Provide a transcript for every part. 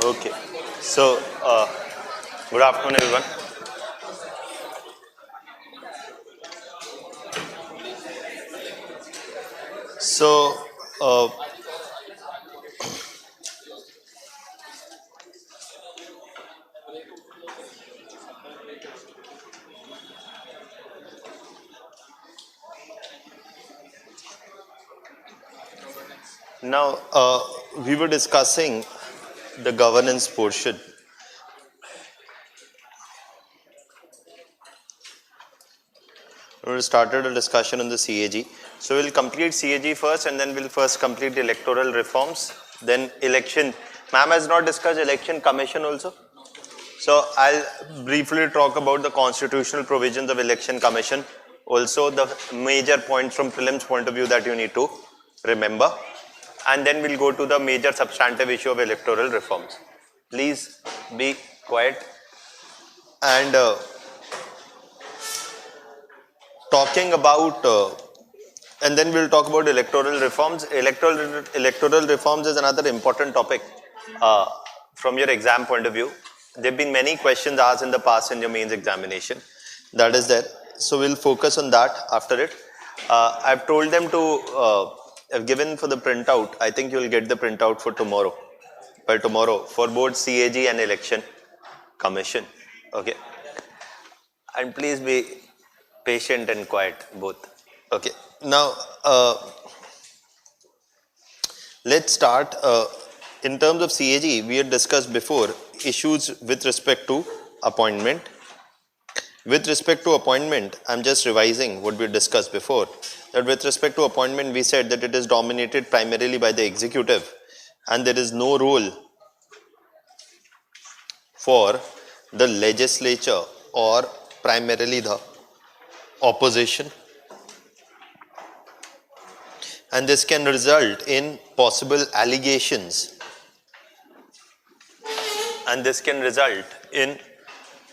Okay. So, good afternoon, everyone. So, uh, now we were discussing the governance portion. We started a discussion on the CAG. So we'll complete CAG first, and then we'll first complete the electoral reforms. Then election. Ma'am has not discussed election commission also. So I'll briefly talk about the constitutional provisions of election commission. Also the major points from prelims point of view that you need to remember. And then we'll go to the major substantive issue of electoral reforms. Please be quiet. And talking about, and then we'll talk about electoral reforms. Electoral reforms is another important topic from your exam point of view. There have been many questions asked in the past in your mains examination. That is there. So we'll focus on that after it. I've told them to, I've given for the printout. I think you'll get the printout for tomorrow. By tomorrow for both CAG and election commission. Okay. And please be patient and quiet both. Okay. Now, let's start. In terms of CAG, we had discussed before issues with respect to appointment. With respect to appointment, I'm just revising what we discussed before. That with respect to appointment, we said that it is dominated primarily by the executive and there is no role for the legislature or primarily the opposition. And this can result in possible allegations. And this can result in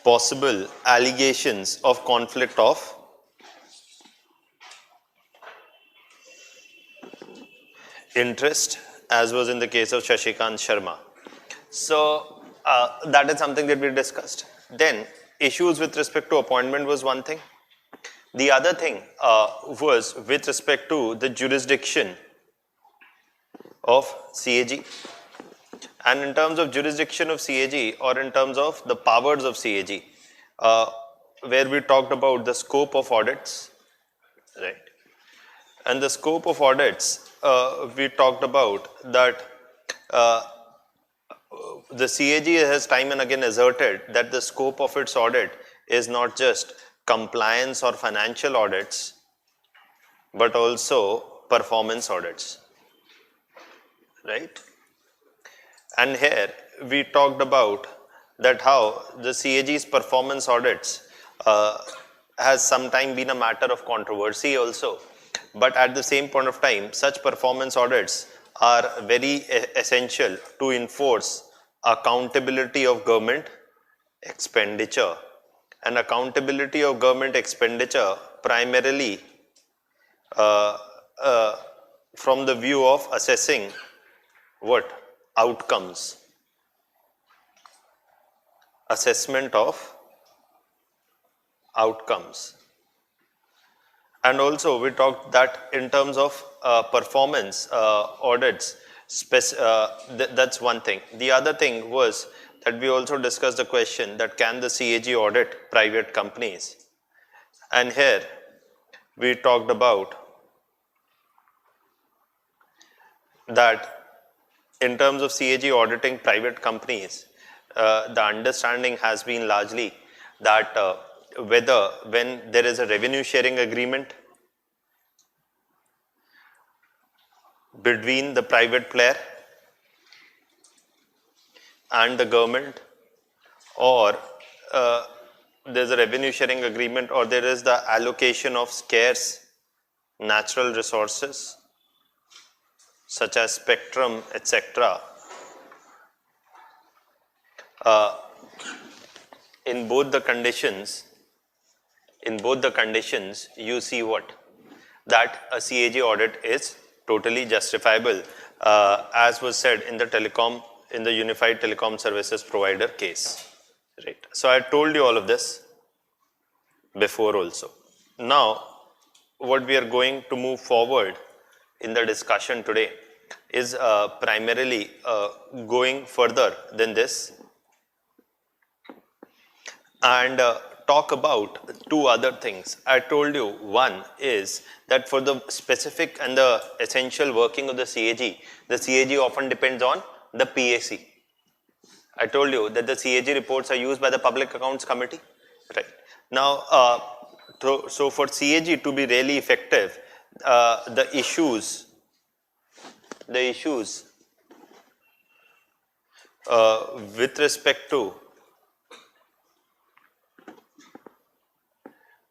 possible allegations of conflict of interest, as was in the case of Shashikant Sharma. So that is something that we discussed. Then issues with respect to appointment was one thing. The other thing was with respect to the jurisdiction of CAG. And in terms of jurisdiction of CAG or in terms of the powers of CAG, where we talked about the scope of audits, right? And the scope of audits, we talked about that the CAG has time and again asserted that the scope of its audit is not just compliance or financial audits, but also performance audits, right? And here we talked about that how the CAG's performance audits has sometime been a matter of controversy also. But at the same point of time, such performance audits are very essential to enforce accountability of government expenditure. And accountability of government expenditure primarily from the view of assessing what? Outcomes. Assessment of outcomes. And also we talked that in terms of performance audits, that's one thing. The other thing was that we also discussed the question that can the CAG audit private companies? And here we talked about that in terms of CAG auditing private companies, the understanding has been largely that whether when there is a revenue sharing agreement between the private player and the government, or there's a revenue sharing agreement, or there is the allocation of scarce natural resources such as spectrum, etc. In both the conditions, you see what? That a CAG audit is totally justifiable, as was said in the Unified Telecom Services Provider case. Right. So I told you all of this before also. Now, what we are going to move forward in the discussion today is primarily going further than this and talk about two other things. I told you one is that for the specific and the essential working of the CAG often depends on the PAC. I told you that the CAG reports are used by the Public Accounts Committee. Right. Now, so for CAG to be really effective, the issues with respect to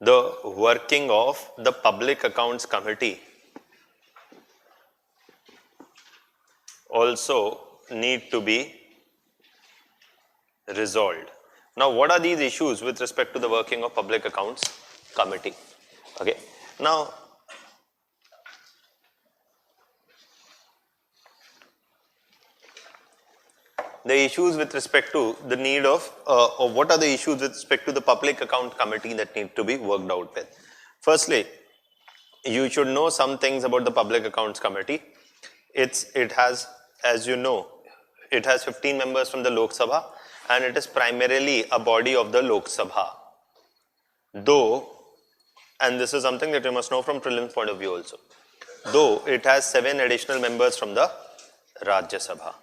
the working of the Public Accounts Committee also need to be resolved. Now, what are these issues with respect to the working of Public Accounts Committee? Okay. Now, the issues with respect to the need of, or what are the issues with respect to the Public Account Committee that need to be worked out with? Firstly, you should know some things about the Public Accounts Committee. It has, as you know, it has 15 members from the Lok Sabha, and it is primarily a body of the Lok Sabha. Though, and this is something that you must know from prelims point of view also, though it has 7 additional members from the Rajya Sabha,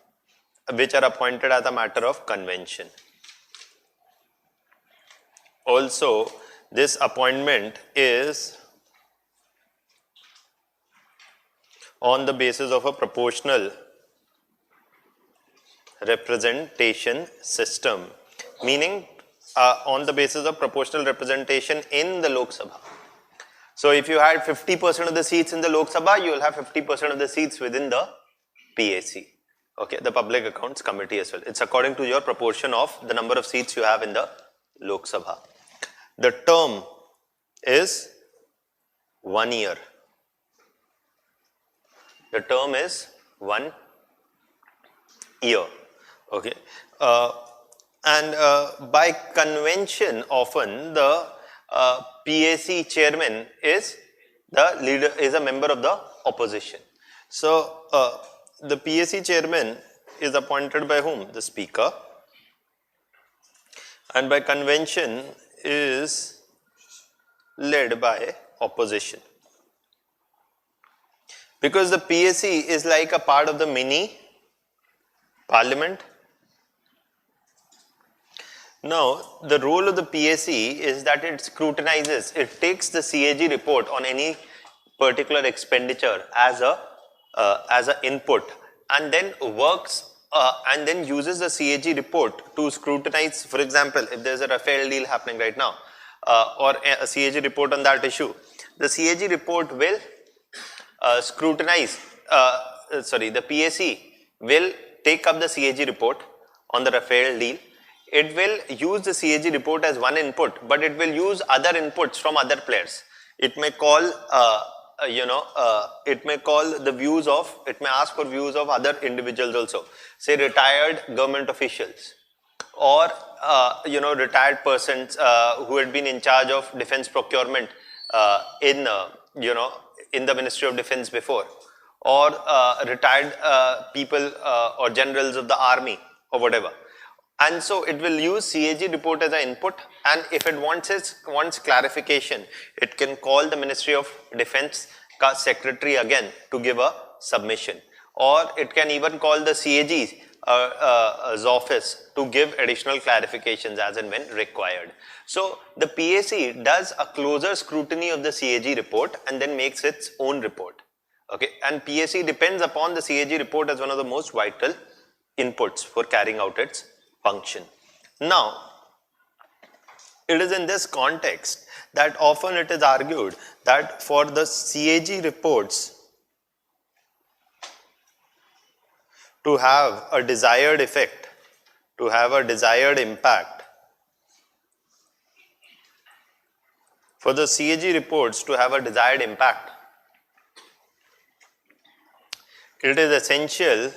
which are appointed as a matter of convention. Also, this appointment is on the basis of a proportional representation system, meaning on the basis of proportional representation in the Lok Sabha. So if you had 50% of the seats in the Lok Sabha, you will have 50% of the seats within the PAC. Okay, the Public Accounts Committee as well. It's according to your proportion of the number of seats you have in the Lok Sabha. The term is 1 year. The term is 1 year. Okay. And by convention, often the PAC chairman is the leader, is a member of the opposition. So the PAC chairman is appointed by whom? The speaker. And by convention is led by opposition. Because the PAC is like a part of the mini parliament. Now, the role of the PAC is that it scrutinizes, it takes the CAG report on any particular expenditure as an input, and then works and then uses the CAG report to scrutinize. For example, if there is a Rafale deal happening right now, or a CAG report on that issue, the CAG report will scrutinize, the PAC will take up the CAG report on the Rafale deal. It will use the CAG report as one input, but it will use other inputs from other players. It may call, it may call the views of, it may ask for views of other individuals also, say retired government officials, or retired persons who had been in charge of defense procurement in the Ministry of Defense before, or retired people or generals of the army or whatever. And so it will use CAG report as an input, and if it wants clarification, it can call the Ministry of Defense secretary again to give a submission. or it can even call the CAG's office to give additional clarifications as and when required. So the PAC does a closer scrutiny of the CAG report and then makes its own report. Okay, and PAC depends upon the CAG report as one of the most vital inputs for carrying out its function. Now, it is in this context that often it is argued that for the CAG reports to have a desired effect, to have a desired impact, for the CAG reports to have a desired impact, it is essential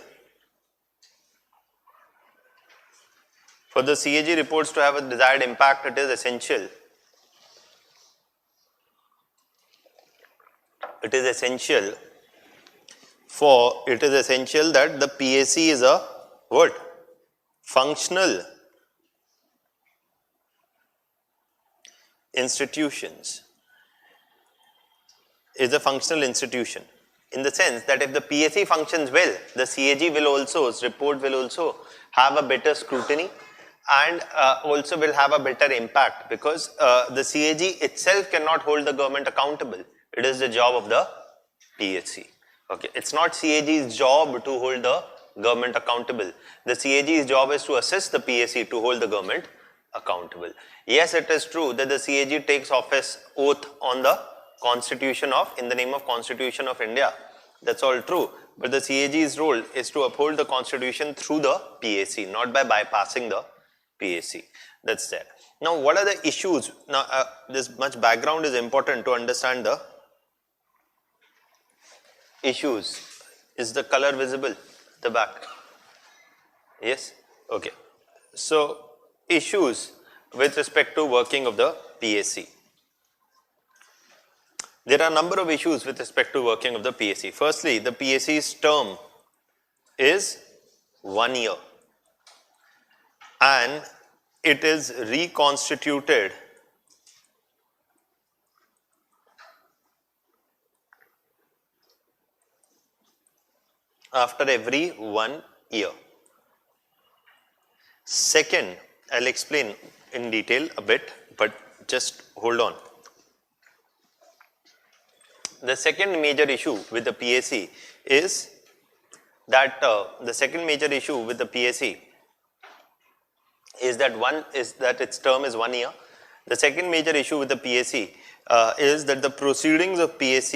for the CAG reports to have a desired impact, it is essential. It is essential that the PAC is a what? Functional institutions. Is a functional institution. In the sense that if the PAC functions well, the CAG will also, its report will also have a better scrutiny and also will have a better impact, because the CAG itself cannot hold the government accountable. It is the job of the PAC. Okay, it's not CAG's job to hold the government accountable. The CAG's job is to assist the PAC to hold the government accountable. Yes, it is true that the CAG takes office oath on the Constitution of, in the name of Constitution of India. That's all true. But the CAG's role is to uphold the Constitution through the PAC, not by bypassing the PAC. That's there. Now, what are the issues? Now, this much background is important to understand the issues. Is the color visible at the back? Yes? Okay. So, issues with respect to working of the PAC. There are a number of issues with respect to working of the PAC. Firstly, the PAC's term is 1 year and it is reconstituted after every 1 year. Second, I'll explain in detail a bit, but just hold on. The second major issue with the PAC is that its term is 1 year. The second major issue with the PAC is that the proceedings of PAC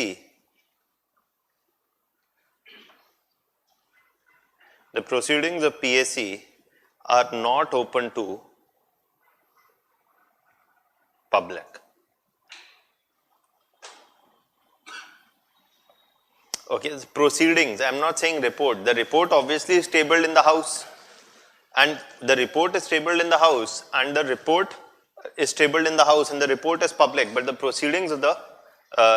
are not open to public. Okay, proceedings, I am not saying report. The report obviously is tabled in the House, and the report is tabled in the House, and the report is public, but the proceedings of the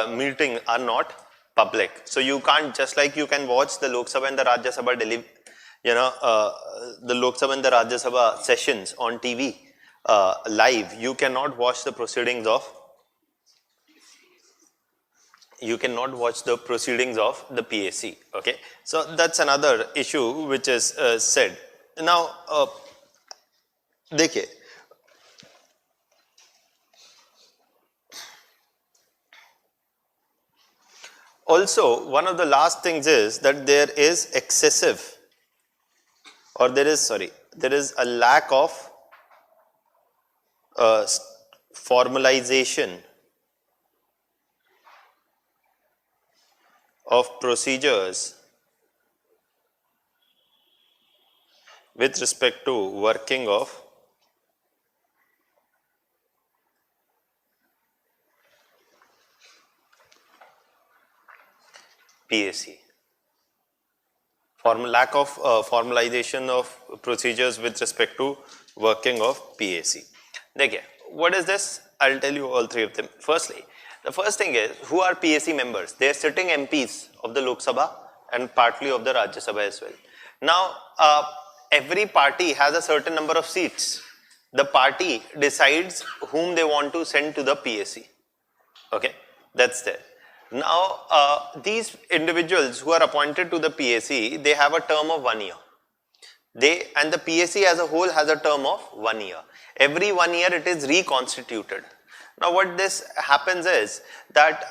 meeting are not public. So you can't, just like you can watch the Lok Sabha and the Rajya Sabha the Lok Sabha and the Rajya Sabha sessions on TV live, you cannot watch the proceedings of the PAC. Okay, so that's another issue which is said. Now, देखिए, also one of the last things is that there is a lack of formalization of procedures with respect to working of PAC. Lack of formalization of procedures with respect to working of PAC. देखिए, what is this? I'll tell you all three of them. Firstly, the first thing is, who are PAC members? They are sitting MPs of the Lok Sabha and partly of the Rajya Sabha as well. Now, every party has a certain number of seats. The party decides whom they want to send to the PAC. Okay, that's there. Now, these individuals who are appointed to the PSC, they have a term of 1 year. And the PSC as a whole has a term of 1 year. Every 1 year it is reconstituted. Now, what this happens is that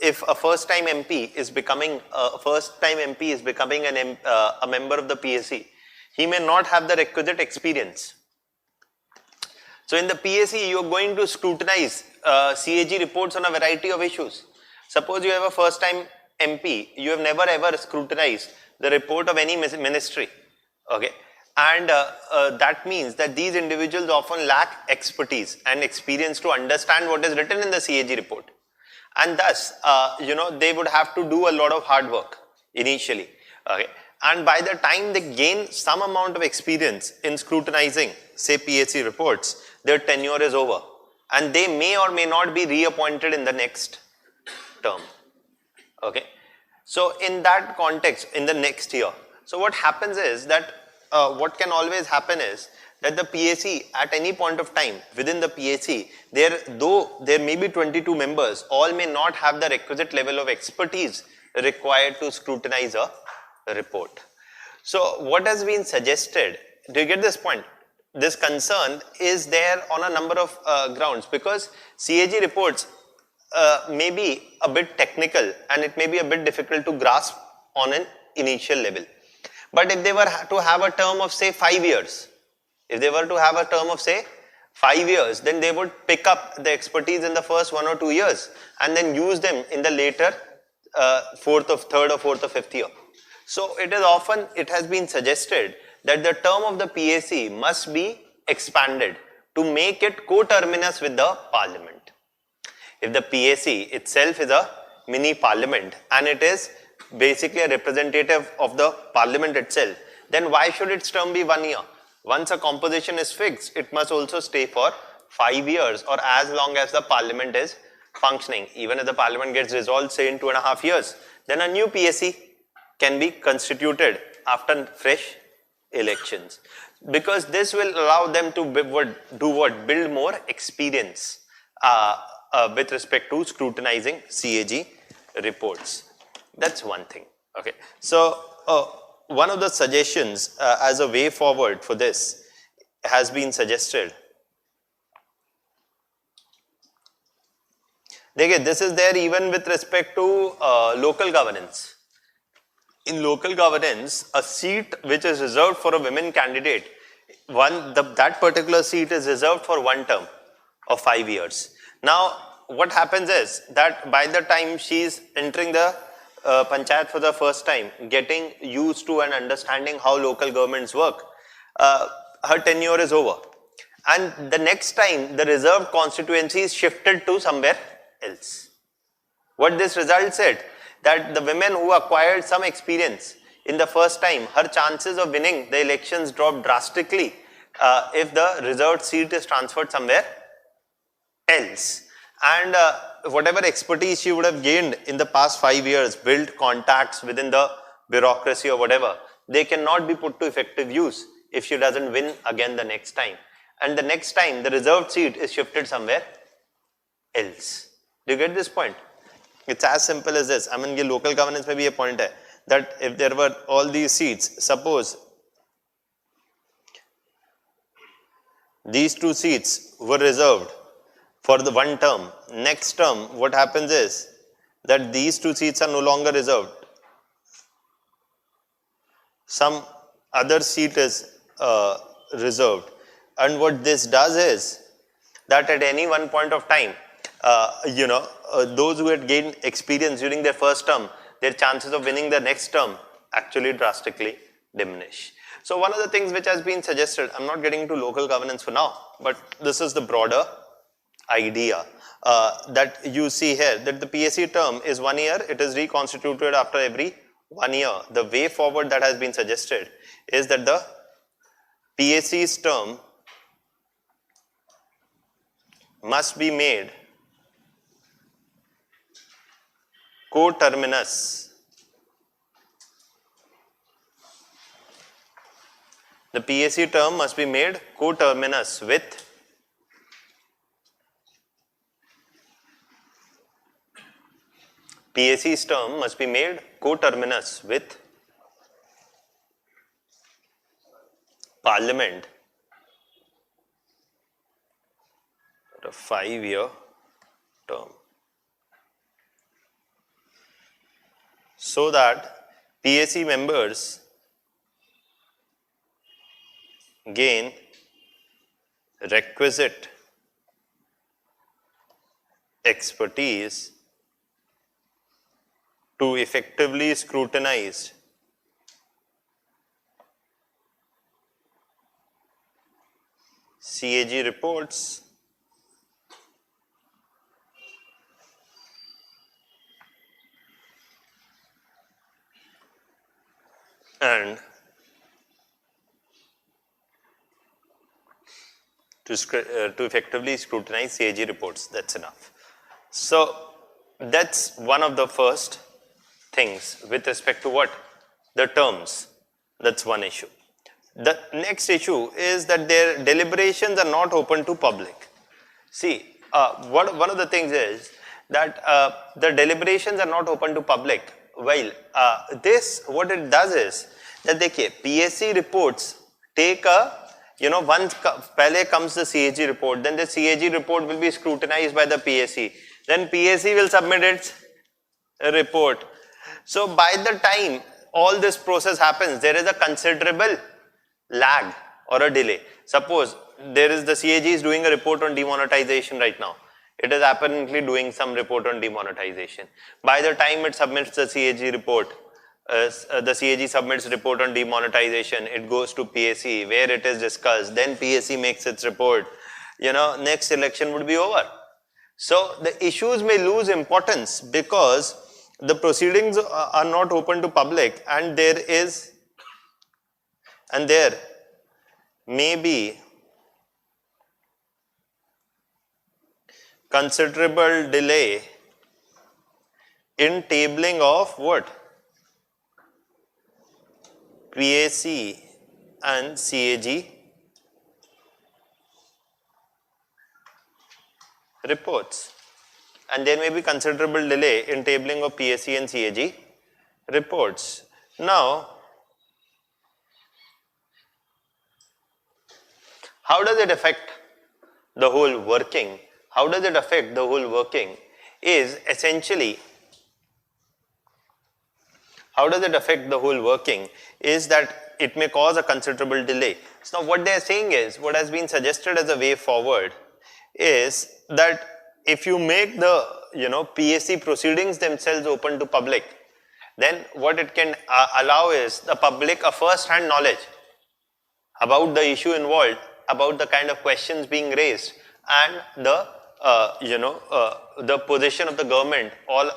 if a first-time MP is becoming a member of the PSC, he may not have the requisite experience. So in the PSC, you are going to scrutinize CAG reports on a variety of issues. Suppose you have a first-time MP, you have never ever scrutinized the report of any ministry, okay? And that means that these individuals often lack expertise and experience to understand what is written in the CAG report. And thus, they would have to do a lot of hard work initially, okay? And by the time they gain some amount of experience in scrutinizing, say, PSC reports, their tenure is over. And they may or may not be reappointed in the next term, okay? So in that context, in the next year, so what happens is that what can always happen is that the PSC at any point of time within the PSC, though there may be 22 members, all may not have the requisite level of expertise required to scrutinize a report. So what has been suggested, do you get this point? This concern is there on a number of grounds, because CAG reports may be a bit technical and it may be a bit difficult to grasp on an initial level. But if they were to have a term of, say, 5 years, then they would pick up the expertise in the first 1 or 2 years and then use them in the later third or fourth or fifth year. So it has been suggested that the term of the PSC must be expanded to make it coterminous with the parliament. If the PSC itself is a mini parliament and it is basically a representative of the parliament itself, then why should its term be 1 year? Once a composition is fixed, it must also stay for 5 years or as long as the parliament is functioning. Even if the parliament gets dissolved, say, in 2.5 years, then a new PSC can be constituted after fresh elections, because this will allow them to build more experience with respect to scrutinizing CAG reports. That's one thing, okay? So one of the suggestions as a way forward for this has been suggested. This is there even with respect to local governance. In local governance, a seat which is reserved for a women candidate, that particular seat is reserved for 1 term of 5 years. Now, what happens is that by the time she is entering the panchayat for the first time, getting used to and understanding how local governments work, her tenure is over. And the next time, the reserved constituency is shifted to somewhere else. What this results in, that the women who acquired some experience in the first time, her chances of winning the elections drop drastically if the reserved seat is transferred somewhere else. And whatever expertise she would have gained in the past 5 years, built contacts within the bureaucracy or whatever, they cannot be put to effective use if she doesn't win again the next time. And the next time, the reserved seat is shifted somewhere else. Do you get this point? It's as simple as this. I mean, the local governance may be a point hai, that if there were all these seats, suppose these 2 seats were reserved for the 1 term. Next term, what happens is that these 2 seats are no longer reserved. Some other seat is reserved. And what this does is that at any one point of time, those who had gained experience during their first term, their chances of winning the next term actually drastically diminish. So one of the things which has been suggested, I'm not getting into local governance for now, but this is the broader idea that you see here, that the PSC term is 1 year, it is reconstituted after every 1 year. The way forward that has been suggested is that the PSC's term must be made coterminous. The PSC term must be made coterminous with PSC's term must be made coterminous with Parliament for a 5-year term, so that PSC members gain requisite expertise to effectively scrutinize CAG reports and to effectively scrutinize CAG reports. That's enough. So that's one of the first things with respect to what? The terms. That's one issue. The next issue is that their deliberations are not open to public. See, one of the things is that the deliberations are not open to public. Well, this, what it does is that PSC reports take a, once pehle comes the CAG report, then the CAG report will be scrutinized by the PSC. Then PSC will submit its report. So by the time all this process happens, there is a considerable lag or a delay. Suppose there is the CAG is doing a report on demonetization right now. It is apparently doing some report on demonetization. By the time it submits the CAG report, the CAG submits report on demonetization, it goes to PSC where it is discussed, then PSC makes its report. Next election would be over. So the issues may lose importance because the proceedings are not open to public, and there may be considerable delay in tabling of what? PSC and CAG reports, and there may be considerable delay in tabling of PSC and CAG reports. Now, how does it affect the whole working? How does it affect the whole working is essentially, that it may cause a considerable delay. So now what they are saying is, what has been suggested as a way forward is that if you make the PSC proceedings themselves open to public, then what it can allow is the public a first-hand knowledge about the issue involved, about the kind of questions being raised, and the position of the government or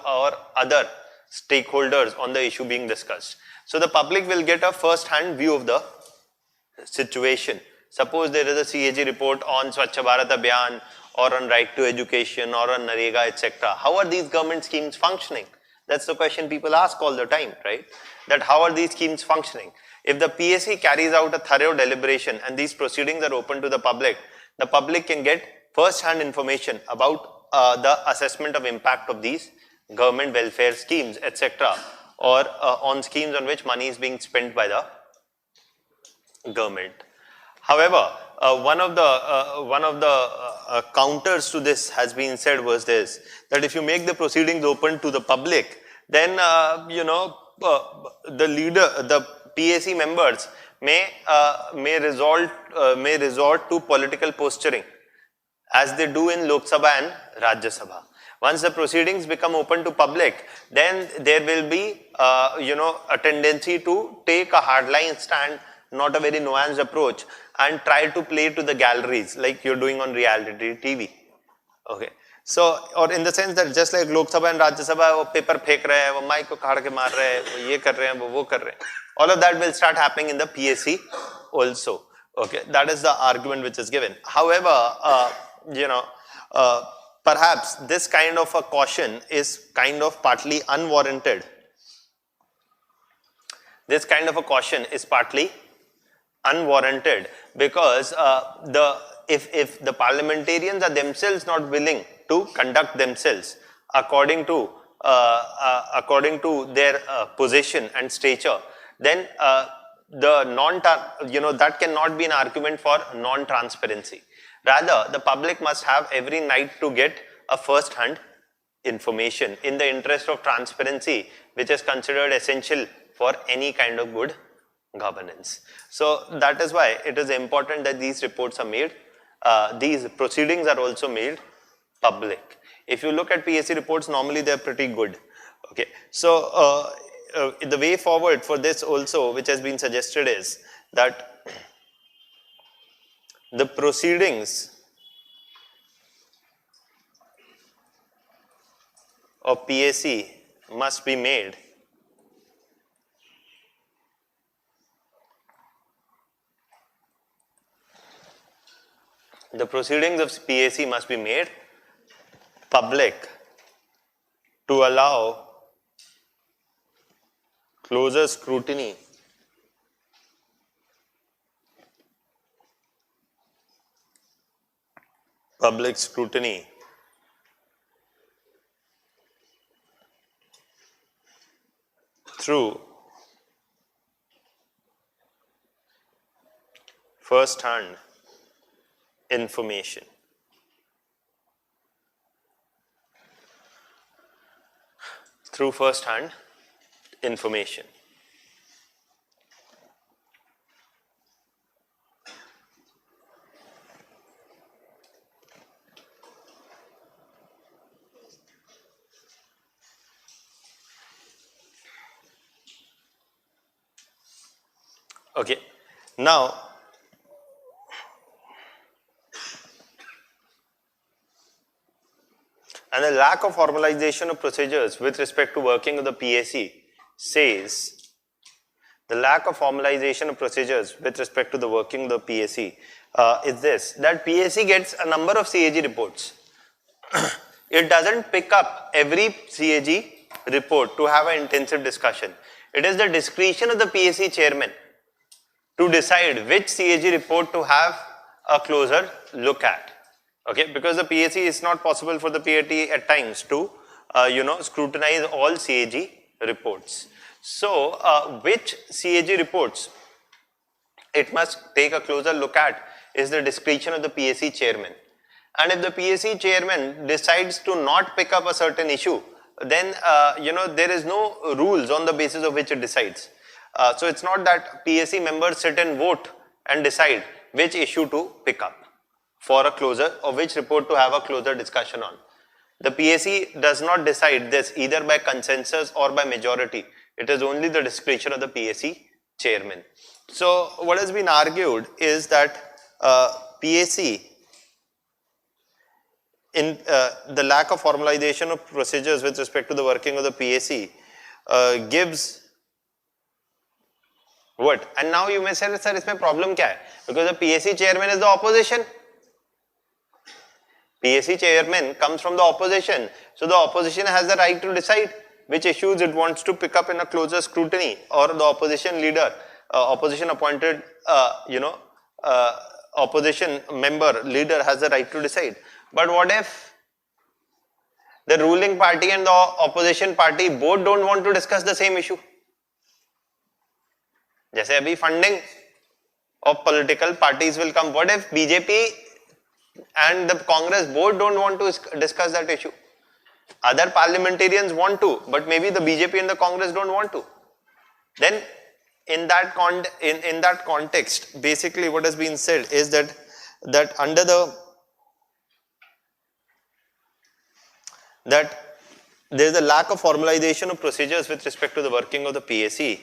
other stakeholders on the issue being discussed. So the public will get a first-hand view of the situation. Suppose there is a CAG report on Swachh Bharat Abhiyan or on right to education or on Narega, etc. How are these government schemes functioning? That's the question people ask all the time, right? That how are these schemes functioning? If the PSC carries out a thorough deliberation and these proceedings are open to the public can get first-hand information about the assessment of impact of these government welfare schemes, etc., or on schemes on which money is being spent by the government. However, one of the counters to this has been said was this, that if you make the proceedings open to the public, then the PSC members may resort to political posturing, as they do in Lok Sabha and Rajya Sabha. Once the proceedings become open to public, then there will be a tendency to take a hardline stand, not a very nuanced approach, and try to play to the galleries like you're doing on reality TV. Okay. So, or in the sense that just like Lok Sabha and Rajya Sabha, wo paper फेंक रहे हैं, वो mic को खाड़ के मार रहे हैं, वो ये कर रहे हैं, वो कर रहे हैं. All of that will start happening in the PSC also. Okay, that is the argument which is given. However, perhaps this kind of a caution is kind of partly unwarranted. This kind of a caution is partly unwarranted because if the parliamentarians are themselves not willing to conduct themselves according to according to their position and stature, then that cannot be an argument for non-transparency. Rather, the public must have every right to get a first-hand information in the interest of transparency, which is considered essential for any kind of good governance. So that is why it is important that these reports are made, these proceedings are also made public. If you look at PSC reports, normally they are pretty good. Okay, so the way forward for this also, which has been suggested, is that the proceedings of PSC must be made public to allow closer scrutiny through first-hand information. Okay, now and the lack of formalization of procedures with respect to working of the PSC says, the lack of formalization of procedures with respect to the working of the PSC is this, that PSC gets a number of CAG reports. It doesn't pick up every CAG report to have an intensive discussion. It is the discretion of the PSC chairman to decide which CAG report to have a closer look at. Okay, because the PSC is not possible for the PAT at times to scrutinize all CAG reports. So which CAG reports it must take a closer look at is the discretion of the PSC chairman. And if the PSC chairman decides to not pick up a certain issue, then there is no rules on the basis of which it decides. So it's not that PSC members sit and vote and decide which issue to pick up for a closer, or which report to have a closer discussion on. The PSC does not decide this either by consensus or by majority. It is only the discretion of the PSC chairman. So what has been argued is that PSC, in the lack of formalization of procedures with respect to the working of the PSC gives what? And now you may say, sir, isme problem kya hai? Because the PSC chairman is the opposition. PSC chairman comes from the opposition. So the opposition has the right to decide which issues it wants to pick up in a closer scrutiny, or the opposition leader, opposition appointed, opposition member, leader has the right to decide. But what if the ruling party and the opposition party both don't want to discuss the same issue? जैसे अभी funding of political parties will come. What if BJP and the Congress both don't want to discuss that issue? Other parliamentarians want to, but maybe the BJP and the Congress don't want to. Then in that context, basically what has been said is that under the that there is a lack of formalization of procedures with respect to the working of the PSC,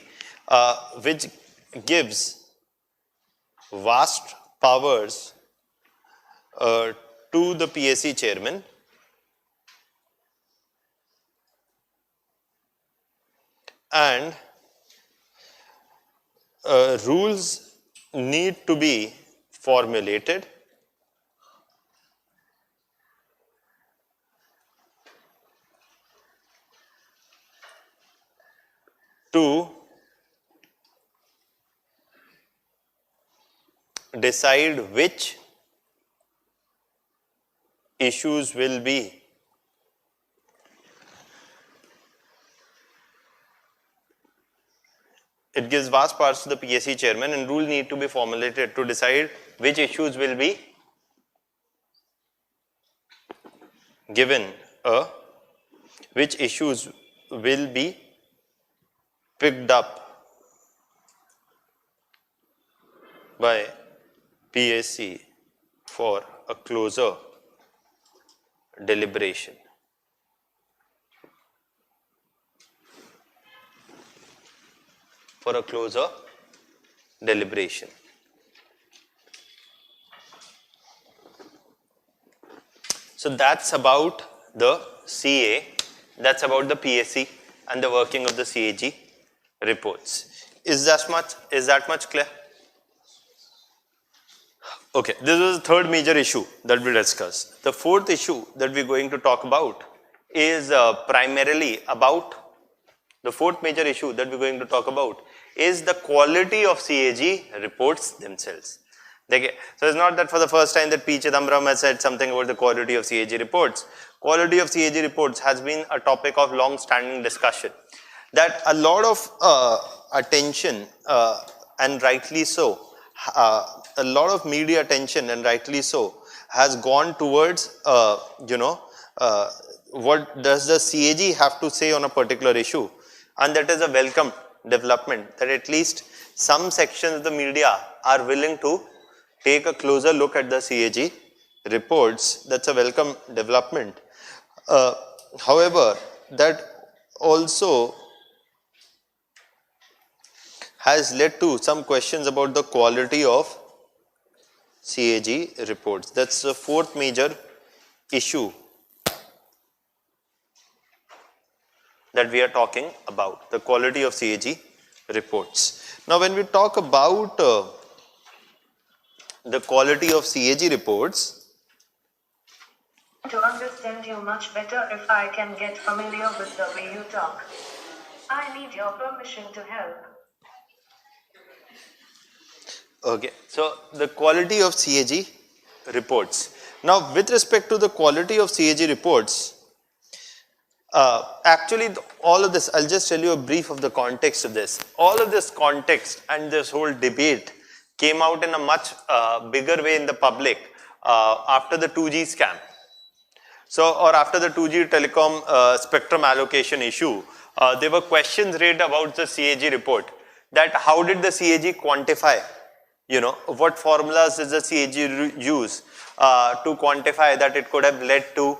which gives vast powers to the PSC chairman, and rules need to be formulated to decide which issues will be it gives vast powers to the PSC chairman, and rule need to be formulated to decide which issues will be given which issues will be picked up by PSC for a closer deliberation. For a closer deliberation. So that's about the CA, that's about the PSC and the working of the CAG reports. Is that much clear? Okay, this was the third major issue that we discussed. The fourth issue that we're going to talk about is primarily about, the fourth major issue that we're going to talk about is the quality of CAG reports themselves. Okay. So it's not that for the first time that P. Chidambaram has said something about the quality of CAG reports. Quality of CAG reports has been a topic of long-standing discussion. That a lot of attention and rightly so, a lot of media attention and rightly so has gone towards what does the CAG have to say on a particular issue, and that is a welcome development, that at least some sections of the media are willing to take a closer look at the CAG reports. That's a welcome development. However, that also has led to some questions about the quality of CAG reports. That's the fourth major issue that we are talking about, the quality of CAG reports. Now, when we talk about the quality of CAG reports, to understand you much better if I can get familiar with the way you talk. I need your permission to help. Okay, so the quality of CAG reports. Now, with respect to the quality of CAG reports, actually all of this, I'll just tell you a brief of the context of this. All of this context and this whole debate came out in a much bigger way in the public after the 2G scam. So, or after the 2G telecom spectrum allocation issue, there were questions raised about the CAG report, that how did the CAG quantify, what formulas does the CAG use to quantify that it could have led to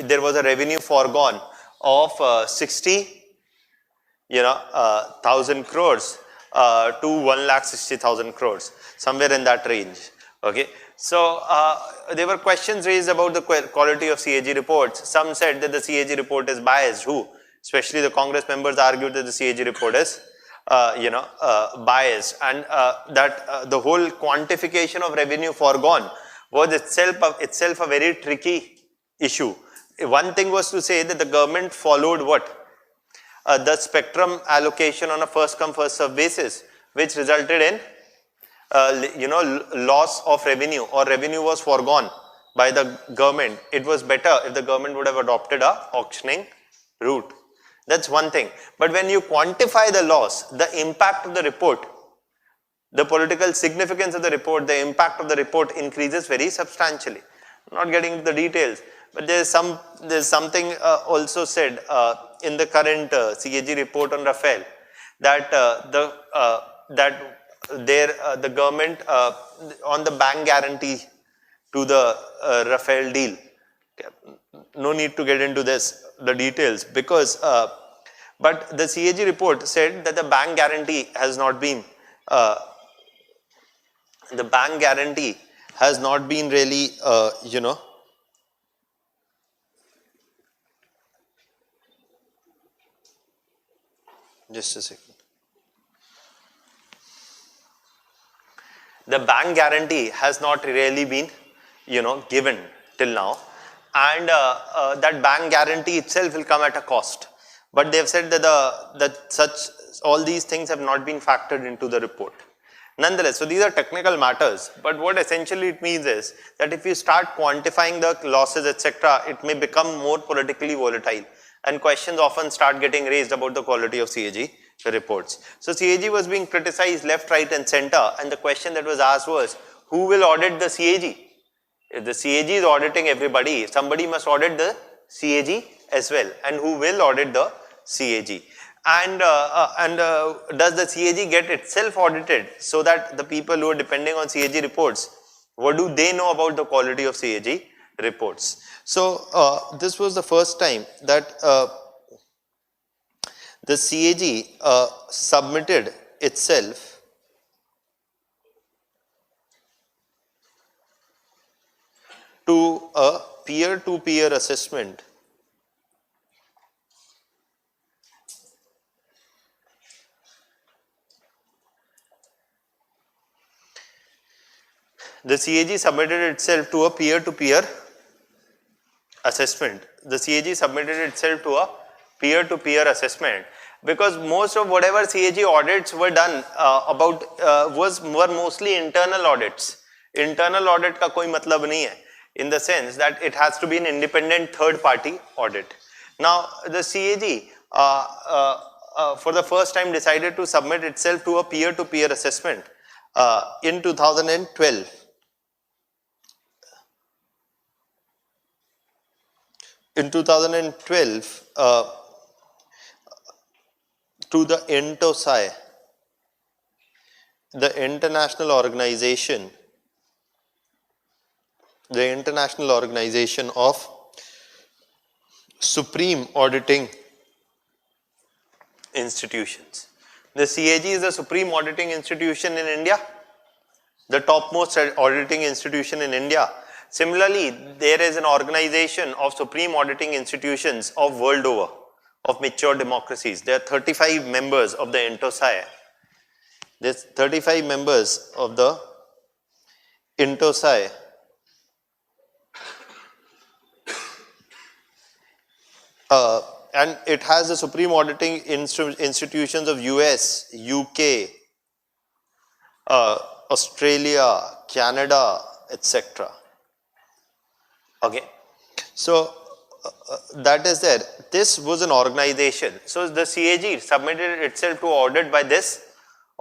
there was a revenue foregone of 60,000 crores to 1,60,000 crores, somewhere in that range. Okay, so there were questions raised about the quality of CAG reports. Some said that the CAG report is biased. Who? Especially the Congress members argued that the CAG report is biased, and that the whole quantification of revenue foregone was itself a very tricky issue. One thing was to say that the government followed what? The spectrum allocation on a first come first serve basis, which resulted in loss of revenue, or revenue was foregone by the government. It was better if the government would have adopted a auctioning route. That's one thing. But when you quantify the loss, the impact of the report, the political significance of the report, the impact of the report increases very substantially. I'm not getting into the details, but there's something also said in the current CAG report on Rafale, that the government on the bank guarantee to the Rafale deal. No need to get into the details, because but the CAG report said that the bank guarantee has not been really just a second. The bank guarantee has not really been given till now, and that bank guarantee itself will come at a cost. But they have said that all these things have not been factored into the report. Nonetheless, so these are technical matters, but what essentially it means is that if you start quantifying the losses, etc., it may become more politically volatile, and questions often start getting raised about the quality of CAG reports. So CAG was being criticized left, right and center, and the question that was asked was, who will audit the CAG? If the CAG is auditing everybody, somebody must audit the CAG as well, and who will audit the CAG? And does the CAG get itself audited, so that the people who are depending on CAG reports, what do they know about the quality of CAG reports? So this was the first time that the CAG submitted itself to a peer-to-peer assessment The CAG submitted itself to a peer-to-peer assessment. The CAG submitted itself to a peer-to-peer assessment because most of whatever CAG audits were done were mostly internal audits. Internal audit का कोई मतलब नहीं है, in the sense that it has to be an independent third-party audit. Now the CAG for the first time decided to submit itself to a peer-to-peer assessment in 2012. In 2012, to the INTOSAI, the International Organization of Supreme Auditing Institutions. The CAG is the supreme auditing institution in India, the topmost auditing institution in India. Similarly, there is an organization of supreme auditing institutions of world over, of mature democracies. There are 35 members of the INTOSAI. There's 35 members of the INTOSAI. And it has the supreme auditing institutions of US, UK, Australia, Canada, etc. Okay, so that is there. This was an organization. So the CAG submitted itself to audit by this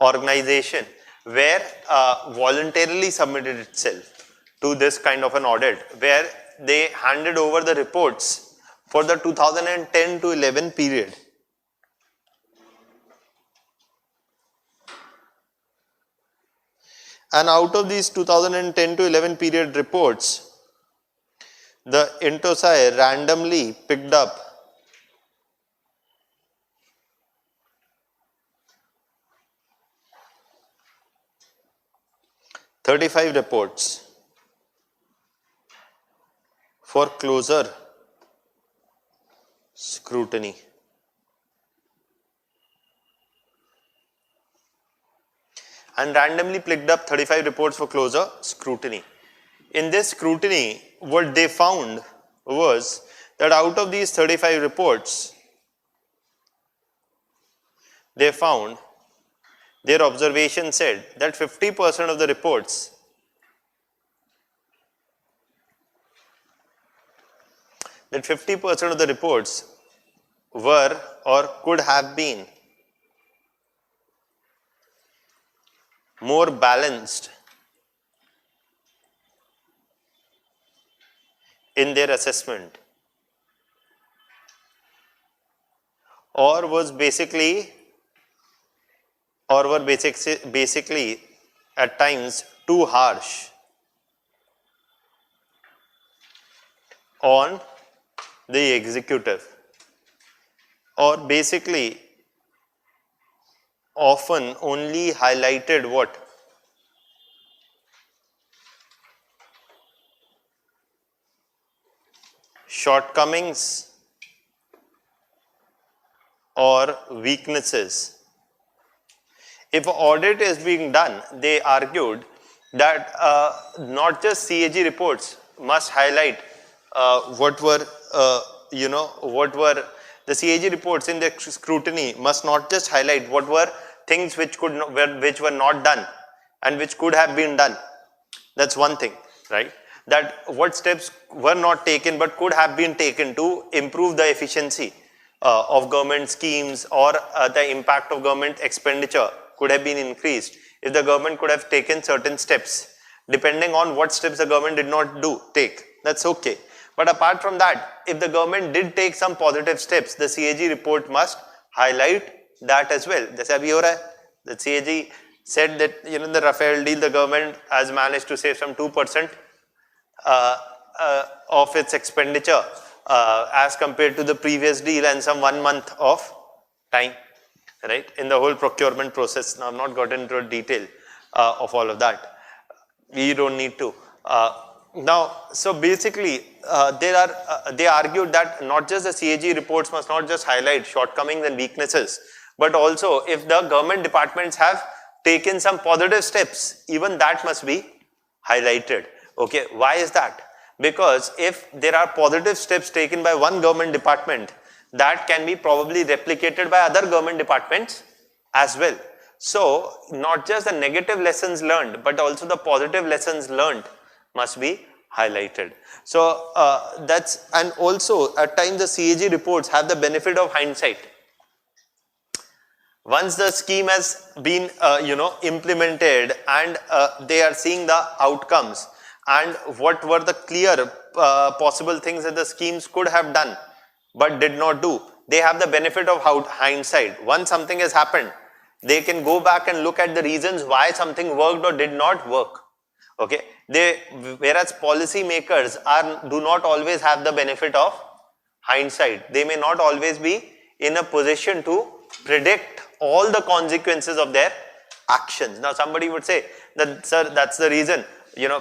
organization, where voluntarily submitted itself to this kind of an audit, where they handed over the reports for the 2010 to 11 period. And out of these 2010 to 11 period reports, the INTOSAI randomly picked up 35 reports for closer scrutiny. And randomly picked up 35 reports for closer scrutiny. In this scrutiny, what they found was that out of these 35 reports, they found, their observation said that 50% of the reports were or could have been more balanced in their assessment, or were basically at times too harsh on the executive, or basically often only highlighted what? Shortcomings or weaknesses. If an audit is being done, they argued that not just CAG reports must highlight the CAG reports in the scrutiny must not just highlight what were things which were not done and which could have been done. That's one thing, right? That what steps were not taken but could have been taken to improve the efficiency of government schemes or the impact of government expenditure could have been increased if the government could have taken certain steps, depending on what steps the government did not take. That's okay. But apart from that, if the government did take some positive steps, the CAG report must highlight that as well. जैसे अभी हो रहा है, the CAG said that in the Rafale deal, the government has managed to save some 2% of its expenditure as compared to the previous deal and some 1 month of time, right, in the whole procurement process. Now, I've not got into a detail of all of that. We don't need to. Now, so basically, they argued that not just the CAG reports must not just highlight shortcomings and weaknesses, but also if the government departments have taken some positive steps, even that must be highlighted. Okay, why is that? Because if there are positive steps taken by one government department, that can be probably replicated by other government departments as well. So, not just the negative lessons learned, but also the positive lessons learned must be highlighted. So, and also at times the CAG reports have the benefit of hindsight. Once the scheme has been, implemented and they are seeing the outcomes and what were the clear possible things that the schemes could have done but did not do, they have the benefit of hindsight. Once something has happened, they can go back and look at the reasons why something worked or did not work. Okay, whereas policy makers do not always have the benefit of hindsight. They may not always be in a position to predict all the consequences of their actions. Now, somebody would say that, sir, that's the reason,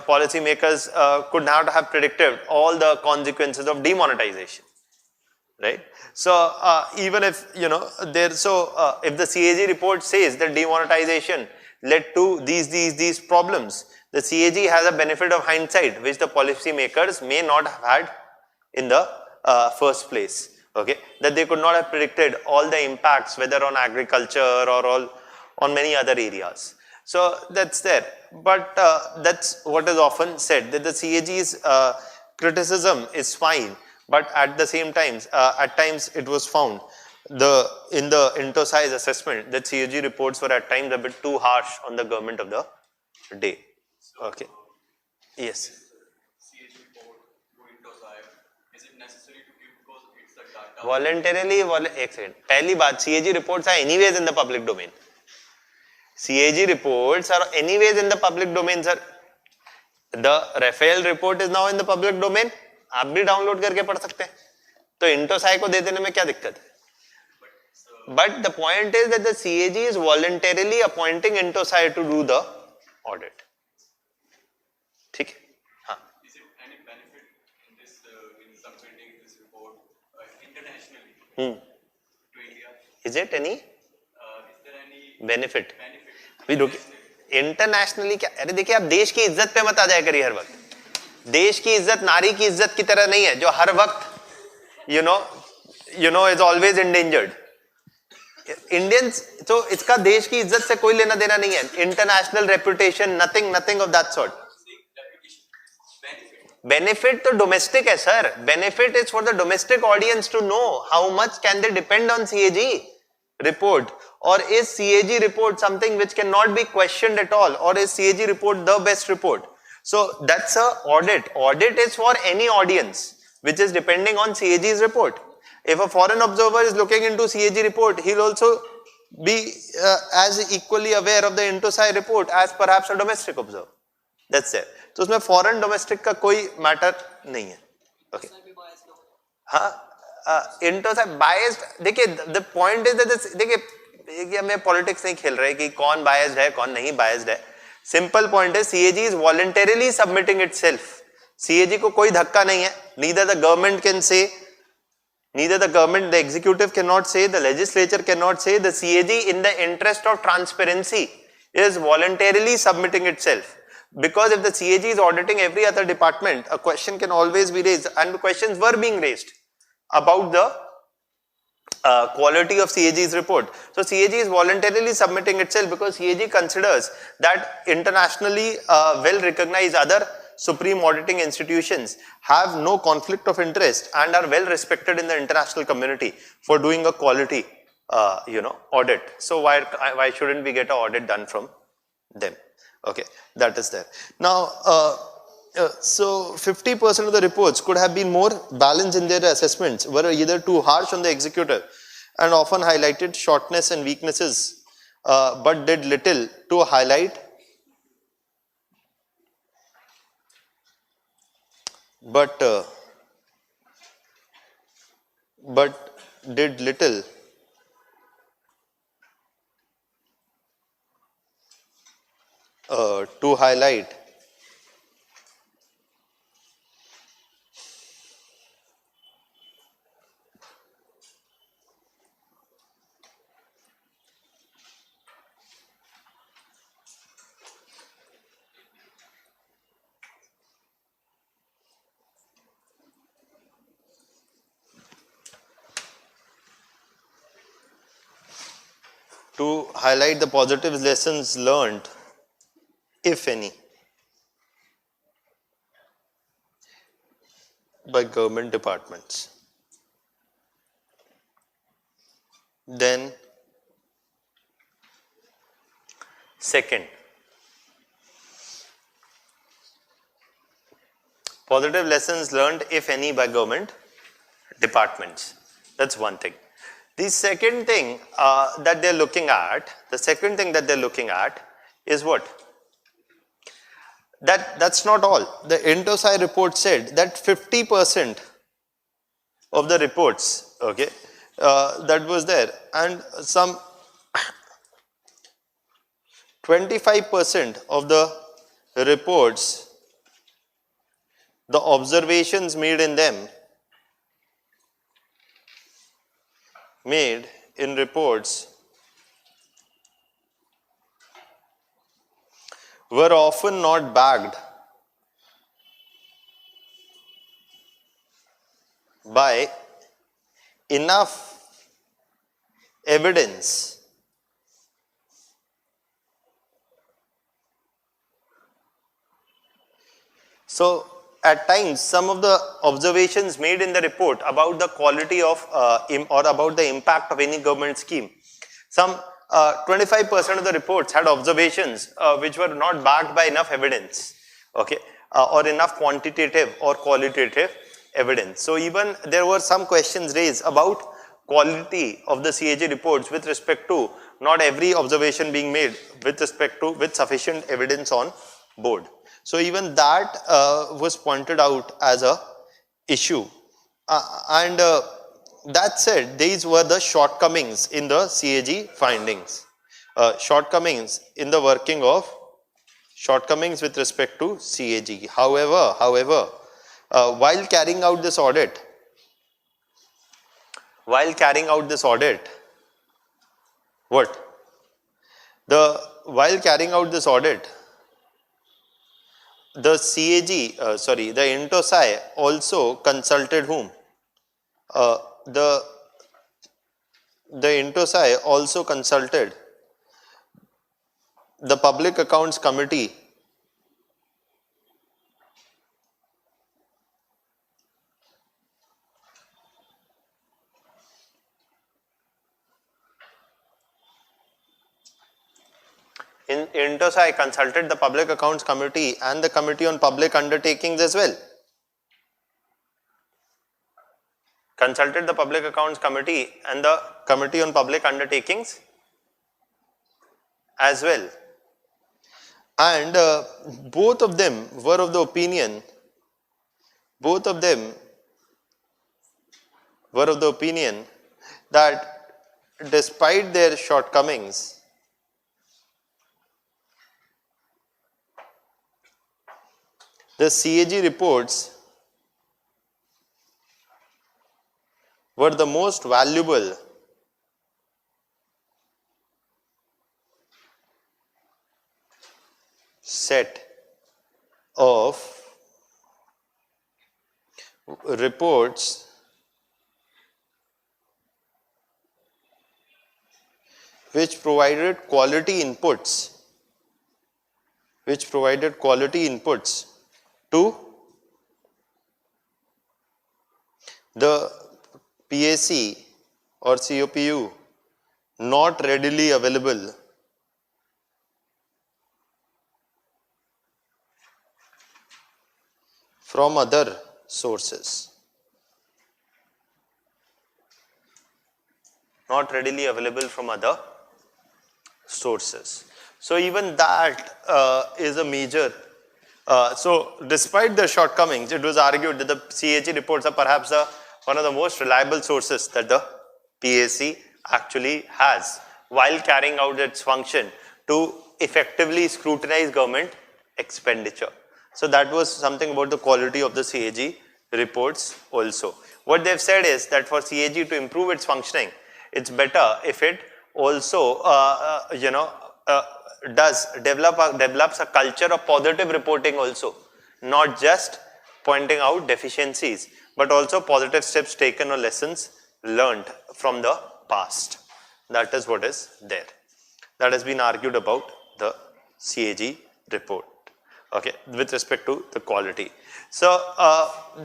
policy makers could not have predicted all the consequences of demonetization, right? So, even if, if the CAG report says that demonetization led to these problems, the CAG has a benefit of hindsight, which the policy makers may not have had in the first place. Okay, that they could not have predicted all the impacts, whether on agriculture or on many other areas. So that's there. But that's what is often said, that the CAG's criticism is fine, but at the same time, at times it was found in the INTOSAI's assessment that CAG reports were at times a bit too harsh on the government of the day. Okay. Yes. Voluntarily, एक second, पहली बात, CAG reports are anyways in the public domain. CAG reports are anyways in the public domain, sir. The Rafale report is now in the public domain. आप भी download करके पढ़ सकते हैं. तो INTOSAI को दे देने में क्या दिक्कत है? But the point is that the CAG is voluntarily appointing INTOSAI to do the audit. ठीक है? हाँ. Is it any benefit in this in submitting this report internationally to India? Is it any? Is there any benefit? अभी देखिए internationally क्या, अरे देखिए आप देश की इज्जत पे मत आ जाया करिए हर वक्त. देश की इज्जत नारी की इज्जत की तरह नहीं है जो हर वक्त is always endangered. Indians, तो इसका देश की इज्जत से कोई लेना देना नहीं है. International reputation, nothing of that sort. Benefit to domestic है sir. Benefit is for the domestic audience to know how much can they depend on CAG report, or is CAG report something which cannot be questioned at all, or is CAG report the best report? So that's a audit. Audit is for any audience which is depending on CAG's report. If a foreign observer is looking into CAG report, he'll also be as equally aware of the INTOSAI report as perhaps a domestic observer. That's it. तो उसमें foreign domestic का कोई matter नहीं है. Okay, हाँ, इंटोसाई biased. देखिए the point is that, देखिए हमें पॉलिटिक्स नहीं खेल रहे कि कौन बायस्ड है कौन नहीं बायस्ड है. सिंपल पॉइंट है, CAG is voluntarily submitting itself. CAG को कोई धक्का नहीं है. Neither the government can say, neither the government, the executive cannot say, the legislature cannot say. The CAG, in the interest of transparency, is voluntarily submitting itself. Because if the CAG is auditing every other department, a question can always be raised, and questions were being raised about the quality of CAG's report. So CAG is voluntarily submitting itself because CAG considers that internationally well recognized other supreme auditing institutions have no conflict of interest and are well respected in the international community for doing a quality audit. So why shouldn't we get an audit done from them? Okay, that is there. Now, so 50% of the reports could have been more balanced in their assessments, were either too harsh on the executive and often highlighted shortness and weaknesses, but did little to highlight but did little to highlight the positive lessons learned, if any, by government departments. Then, second, positive lessons learned, if any, by government departments. That's one thing. The second thing that they're looking at, is what? That's not all. The INTOSAI report said that 50% of the reports, okay, that was there, and some 25% of the reports, the observations made in them, made in reports, were often not backed by enough evidence so at times some of the observations made in the report about the quality of or about the impact of any government scheme, some 25% of the reports had observations which were not backed by enough evidence, okay, or enough quantitative or qualitative evidence. So even there were some questions raised about quality of the CAG reports with respect to not every observation being made with sufficient evidence on board. So even that was pointed out as a issue. That said, these were the shortcomings in the CAG findings. Shortcomings in the working of, shortcomings with respect to CAG. However, while carrying out this audit, what? While carrying out this audit, the the INTOSAI also consulted whom? The INTOSAI also consulted the Public Accounts Committee INTOSAI consulted the Public Accounts Committee and the Committee on Public Undertakings as well. Consulted the Public Accounts Committee and the Committee on Public Undertakings as well. And both of them were of the opinion that despite their shortcomings, the CAG reports were the most valuable set of reports which provided quality inputs to the PAC or COPU not readily available from other sources. Not readily available from other sources. So even that is a major. So despite the shortcomings, it was argued that the CAG reports are perhaps one of the most reliable sources that the PAC actually has while carrying out its function to effectively scrutinize government expenditure. So that was something about the quality of the CAG reports also. What they've said is that for CAG to improve its functioning, it's better if it also develops a culture of positive reporting also, not just pointing out deficiencies, but also positive steps taken or lessons learned from the past. That is what is there. That has been argued about the CAG report, okay, with respect to the quality. So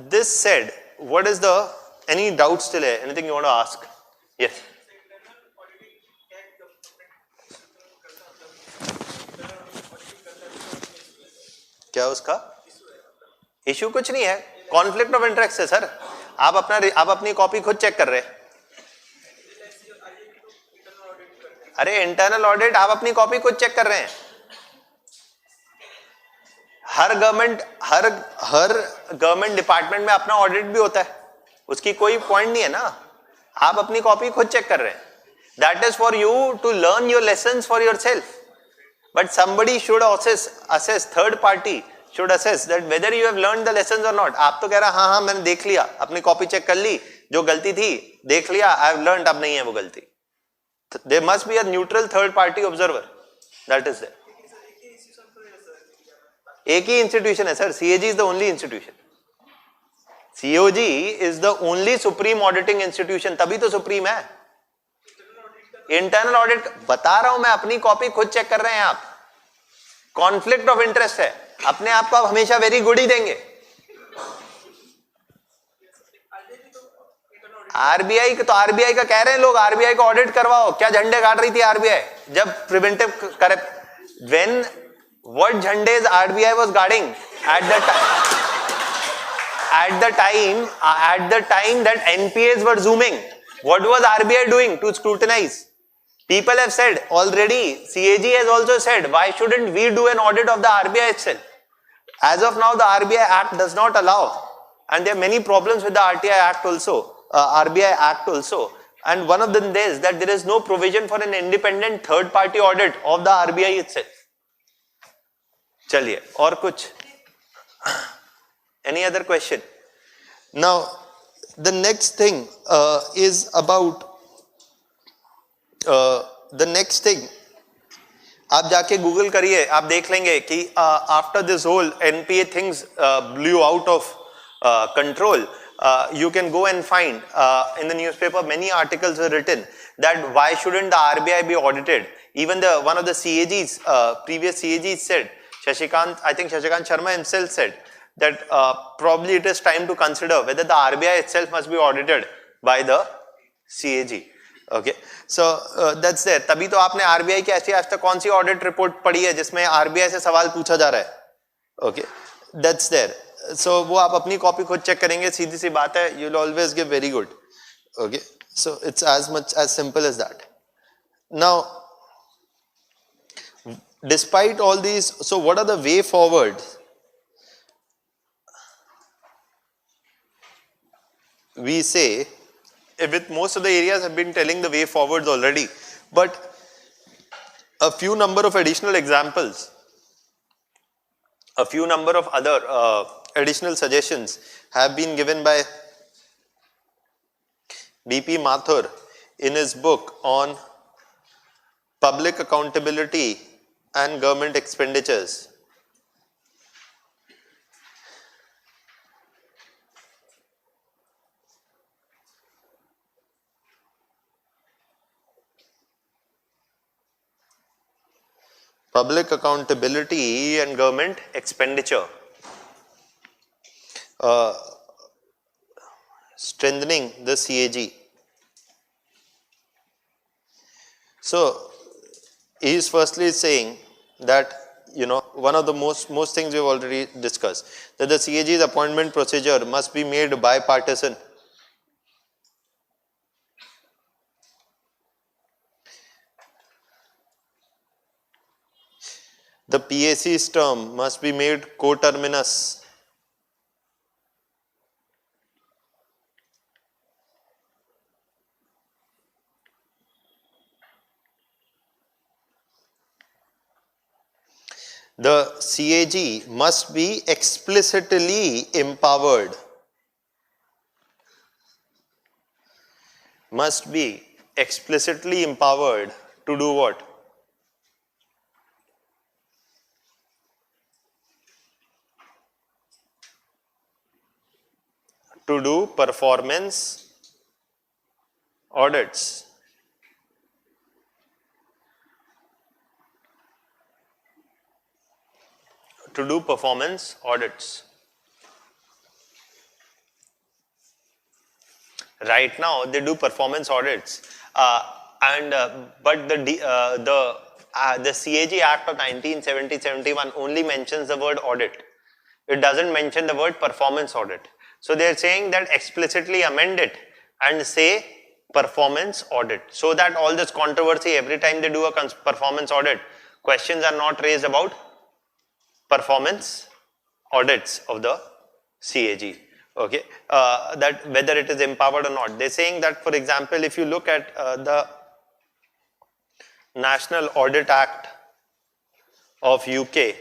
this said, what is the, any doubts still here? Anything you want to ask? Yes. क्या उसका issue? कुछ नहीं है, conflict of interest है sir. आप अपनी copy खुद check कर रहे हैं. अरे इंटरनल ऑडिट आप अपनी कॉपी खुद चेक कर रहे हैं. हर गवर्नमेंट डिपार्टमेंट में अपना ऑडिट भी होता है, उसकी कोई पॉइंट नहीं है ना. आप अपनी कॉपी खुद चेक कर रहे हैं. That is for you to learn your lessons for yourself. But somebody should assess, third party should assess that whether you have learned the lessons or not. आप तो कह रहा हाँ मैंने देख लिया, अपनी कॉपी चेक कर ली, जो गलती थी देख लिया, I have learned, अब नहीं है वो गलती. There must be a neutral third party observer. That is there. एक ही इंस्टीट्यूशन है sir, CAG is the only institution. COG is the only supreme auditing institution, तभी तो सुप्रीम है. इंटरनल ऑडिट बता रहा हूं मैं, अपनी कॉपी खुद चेक कर रहे हैं आप. कॉन्फ्लिक्ट ऑफ इंटरेस्ट है, अपने आप को आप हमेशा वेरी गुड ही देंगे. आरबीआई तो आरबीआई का कह रहे हैं लोग, आरबीआई को ऑडिट करवाओ. क्या झंडे गाड़ रही थी आरबीआई जब प्रिवेंटिव करे? व्हेन व्हाट झंडेज RBI was guarding at the time that NPAs were zooming? What was RBI doing to scrutinize? People have said already, CAG has also said, why shouldn't we do an audit of the RBI itself? As of now, the RBI Act does not allow, and there are many problems with the RTI Act also, RBI Act also. And one of them is that there is no provision for an independent third-party audit of the RBI itself. चलिए और कुछ? Any other question? Now, the next thing is about the next thing. आप जाके Google करिए, आप देख लेंगे कि after this whole NPA things blew out of control, you can go and find in the newspaper many articles were written that why shouldn't the RBI be audited. Even one of the CAGs, previous CAGs said, I think Shashikant Sharma himself said that probably it is time to consider whether the RBI itself must be audited by the CAG. Okay, so that's there. तभी तो आपने RBI की ऐसी आज तक कौन C audit report पढ़ी है जिसमें RBI से सवाल पूछा जा रहा है? Okay, that's there. So वो आप अपनी कॉपी खुद चेक करेंगे, सीधी सी बात है, you'll always give very good. Okay, so it's as much as simple as that. Now, despite all these, so what are the way forward? We say, with most of the areas have been telling the way forwards already, but a few number of additional examples, a few number of other additional suggestions have been given by BP Mathur in his book on public accountability and government expenditures. Public accountability and government expenditure. strengthening the CAG. So he is firstly saying that, one of the most things we have already discussed, that the CAG's appointment procedure must be made bipartisan. The PAC's term must be made coterminous. The CAG must be explicitly empowered. Must be explicitly empowered to do what? To do performance audits. To do performance audits. Right now, they do performance audits, but the CAG Act of 1970-71 only mentions the word audit. It doesn't mention the word performance audit. So they are saying that explicitly amend it and say performance audit, so that all this controversy every time they do a performance audit, questions are not raised about performance audits of the CAG. Okay, that whether it is empowered or not. They're saying that, for example, if you look at the National Audit Act of UK,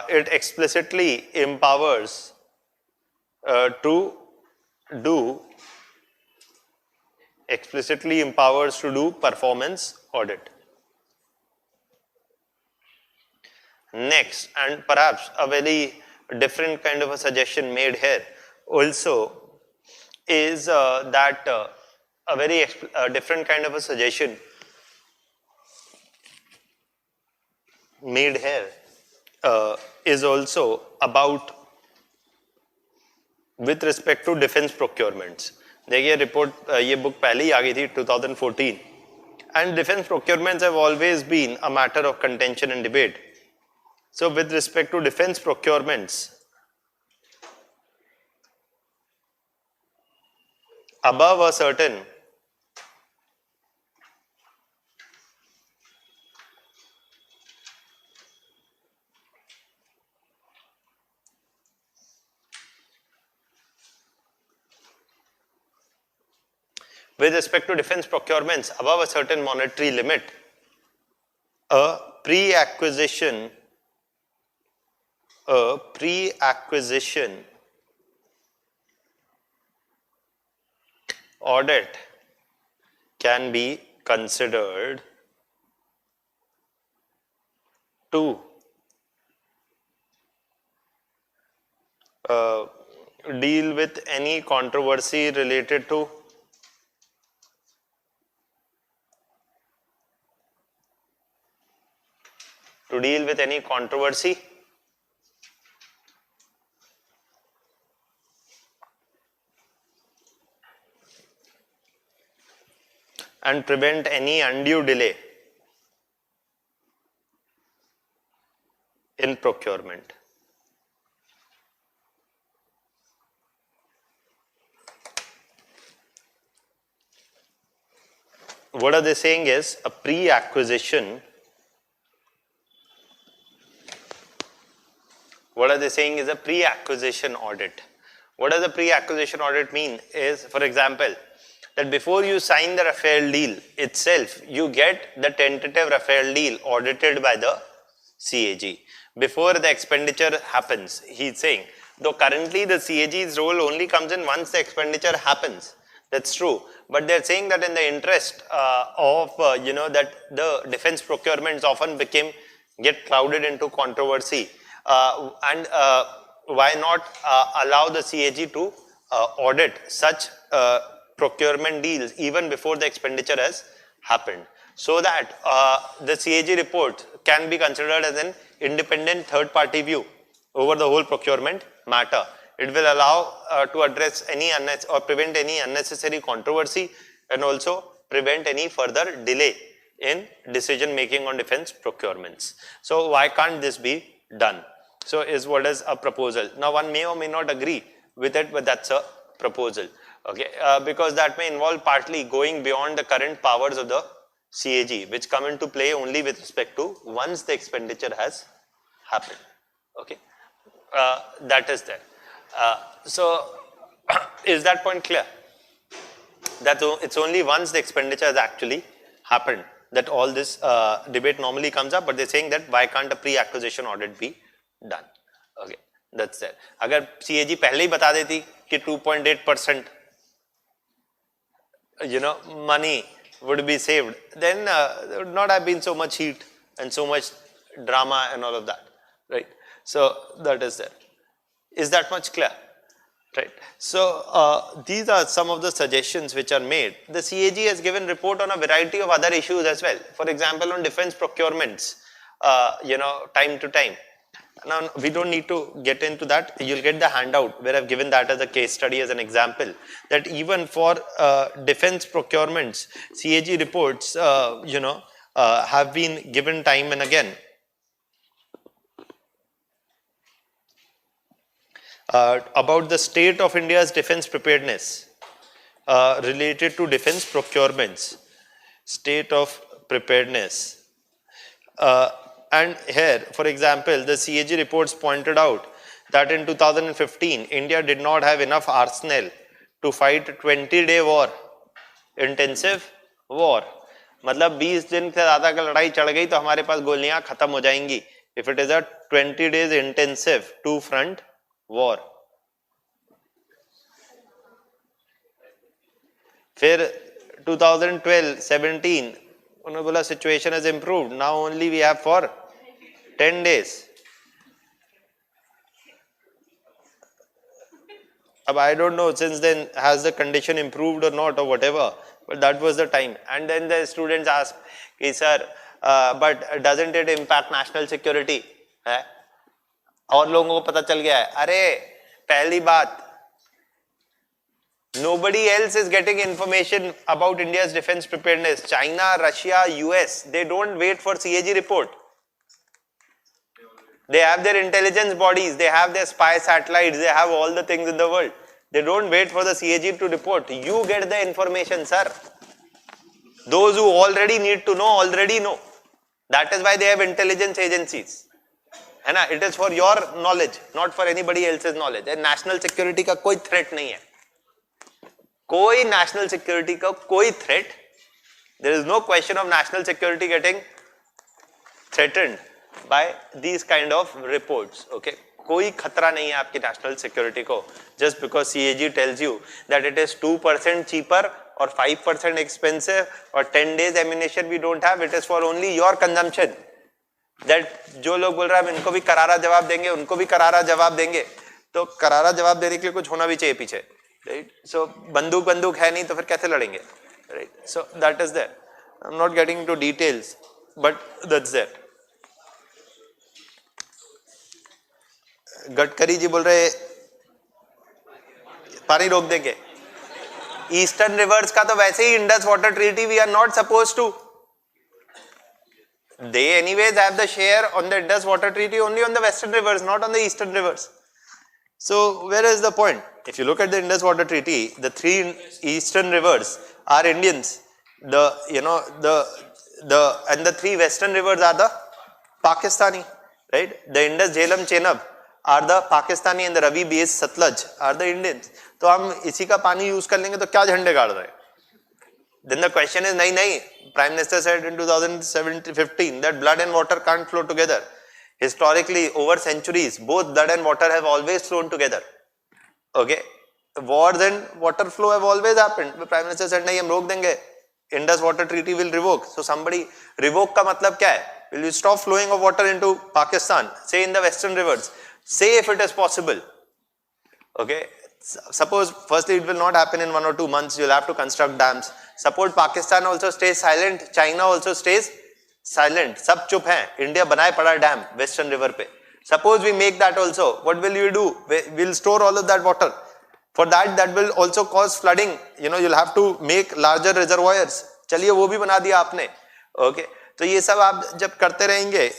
it explicitly empowers to do performance audit. Next, and perhaps a very different kind of a suggestion made here also is that a very different kind of a suggestion made here is also about with respect to defense procurements. देखिए report ये book पहले ही आ गई थी 2014, and defense procurements have always been a matter of contention and debate. So with respect to defense procurements, above a certain monetary limit, a pre-acquisition audit can be considered to deal with any controversy related to and prevent any undue delay in procurement. What are they saying is a pre-acquisition. What are they saying is a pre-acquisition audit. What does a pre-acquisition audit mean? Is, for example, that before you sign the Rafale deal itself, you get the tentative Rafale deal audited by the CAG. Before the expenditure happens, he's saying, though currently the CAG's role only comes in once the expenditure happens. That's true. But they're saying that in the interest of, that the defense procurements often get clouded into controversy. And why not allow the CAG to audit such procurement deals even before the expenditure has happened, so that the CAG report can be considered as an independent third-party view over the whole procurement matter. It will allow to address any or prevent any unnecessary controversy and also prevent any further delay in decision making on defense procurements. So why can't this be done? So is what is a proposal. Now one may or may not agree with it, but that's a proposal. Okay, because that may involve partly going beyond the current powers of the CAG, which come into play only with respect to once the expenditure has happened. Okay, that is there. So is that point clear? That it's only once the expenditure has actually happened that all this debate normally comes up, but they're saying that why can't a pre-acquisition audit be done? Okay, that's there. अगर CAG पहले ही बता देती कि 2.8% money would be saved, then there would not have been so much heat and so much drama and all of that, right? So that is there. Is that much clear? Right. So these are some of the suggestions which are made. The CAG has given report on a variety of other issues as well. For example, on defense procurements, time to time. Now we don't need to get into that. You'll get the handout where I've given that as a case study as an example. That even for defense procurements, CAG reports, have been given time and again. About the state of India's defense preparedness related to defense procurements, state of preparedness. And here, for example, the CAG reports pointed out that in 2015, India did not have enough arsenal to fight a 20-day war, intensive war. मतलब 20 दिन से ज़्यादा का लड़ाई चढ़ गई तो हमारे पास गोलियां खत्म हो जाएंगी. If it is a 20 days intensive two-front war. फिर 2012-17 उन्होंने बोला situation has improved. Now only we have for 10 days. I don't know since then has the condition improved or not or whatever, but that was the time. And then the students asked, "Hey sir, but doesn't it impact national security?" और लोगों को पता चल गया है. अरे पहली बात, nobody else is getting information about India's defense preparedness. China, Russia, US, they don't wait for CAG report. They have their intelligence bodies, they have their spy satellites, they have all the things in the world. They don't wait for the CAG to report. You get the information, sir. Those who already need to know, already know. That is why they have intelligence agencies. It is for your knowledge, not for anybody else's knowledge. And national security का कोई threat नहीं है. कोई national security का कोई threat. There is no question of national security getting threatened by these kind of reports. Okay, कोई खतरा नहीं है आपकी national security को. Just because CAG tells you that it is 2% cheaper or 5% expensive or 10 days ammunition we don't have, it is for only your consumption. That जो लोग बोल रहा है इनको भी करारा जवाब देंगे, उनको भी करारा जवाब देंगे, तो करारा जवाब देने के लिए कुछ होना भी चाहिए पीछे, right? So बंदूक है नहीं तो फिर कैसे लड़ेंगे, right? So that is there. I'm not getting into details, but that's there. Gadkari ji बोल रहे पानी रोक देंगे. ईस्टर्न रिवर्स का तो वैसे ही Indus water treaty we are not suppose to. They anyways have the share on the Indus water treaty only on the western rivers, not on the eastern rivers. So where is the point? If you look at the Indus water treaty, the three eastern rivers are Indians. And the three western rivers are the Pakistani, right? The Indus, Jhelum, Chenab are the Pakistani and the Ravi, Beas, Satluj are the Indians. तो हम इसी का पानी use कर लेंगे तो क्या झंडे गाड़ रहे हैं? Then the question is, nahi, Prime Minister said in 2015 that blood and water can't flow together. Historically, over centuries, both blood and water have always flown together. Okay, wars and water flow have always happened. The Prime Minister said, nahi, hum rok denge. Indus water treaty will revoke. So somebody revoke ka matlab kya hai? Will you stop flowing of water into Pakistan? Say in the western rivers. Say if it is possible. Okay. Suppose firstly it will not happen in 1 or 2 months. You'll have to construct dams. Suppose Pakistan also stays silent, China also stays silent. सब चुप हैं. India बनाए पड़ा dam western river पे. Suppose we make that also, what will you do? We'll store all of that water. For that will also cause flooding. You know, you'll have to make larger reservoirs. चलिए वो भी बना दिया आपने. Okay, तो ये सब आप जब करते रहेंगे,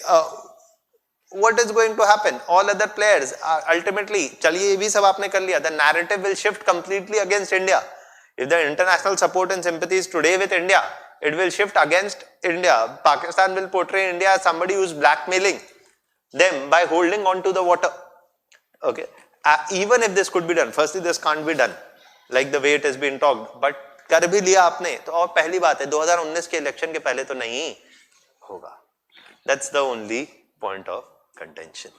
what is going to happen? All other players ultimately, चलिए ये भी सब आपने कर लिया. The narrative will shift completely against India. If the international support and sympathy is today with India, it will shift against India. Pakistan will portray India as somebody who's blackmailing them by holding on to the water. Okay, even if this could be done, firstly this can't be done like the way it has been talked, but कर भी लिया आपने तो और पहली बात है 2019 के इलेक्शन के पहले तो नहीं होगा. That's the only point of contention.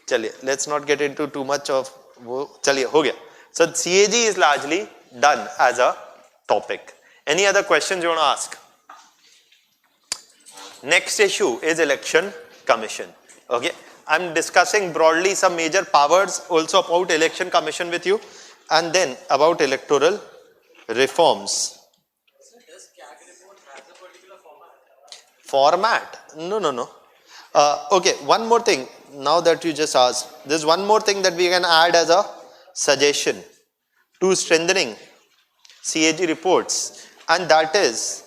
चलिए, let's not get into too much of वो. चलिए, हो गया. So CAG is largely done as a topic. Any other questions you want to ask? Next issue is election commission. Okay, I'm discussing broadly some major powers also about election commission with you, and then about electoral reforms. So does CAG report has a particular format? No. Okay, one more thing. Now that you just asked, there's one more thing that we can add as a suggestion to strengthening CAG reports, and that is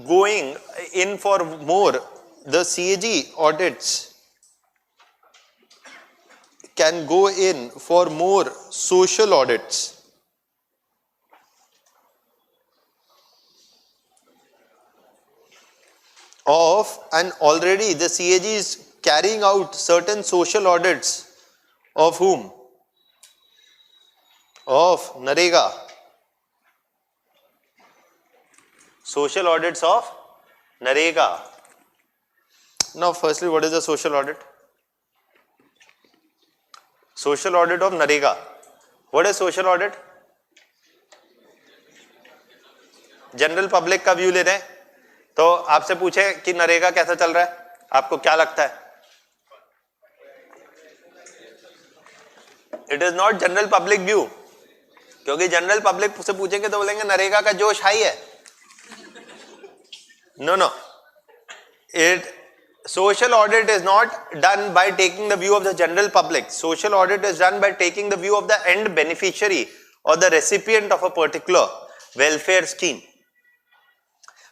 going in for more. The CAG audits can go in for more social audits. And already the CAG is carrying out certain social audits of whom? Of NREGA. Social audits of NREGA. Now firstly, what is a social audit? Social audit of NREGA. What is social audit? General public का view ले रहे हैं, तो आपसे पूछे कि नरेगा कैसा चल रहा है, आपको क्या लगता है? It is not general public view, क्योंकि जनरल पब्लिक से पूछेंगे तो बोलेंगे नरेगा का जोश हाई है. No. Social audit is not done by taking the view of the general public. Social audit is done by taking the view of the end beneficiary or the recipient of a particular welfare scheme.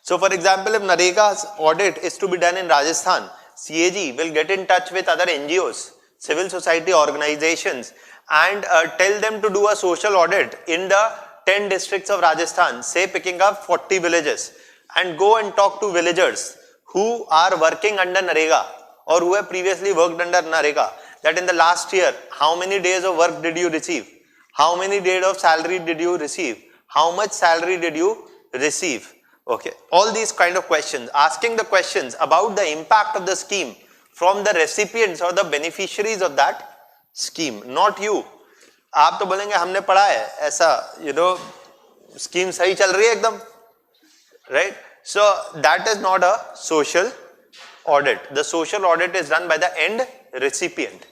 So for example, if NREGA's audit is to be done in Rajasthan, CAG will get in touch with other NGOs, civil society organizations, and tell them to do a social audit in the 10 districts of Rajasthan, say picking up 40 villages, and go and talk to villagers who are working under NREGA or who have previously worked under NREGA, that in the last year, how many days of work did you receive? How many days of salary did you receive? How much salary did you receive? Okay, all these kind of questions, asking the questions about the impact of the scheme from the recipients or the beneficiaries of that scheme, not you. आप तो बोलेंगे हमने पढ़ा है ऐसा, scheme सही चल रही है एकदम, right? So that is not a social audit. The social audit is done by the end recipient.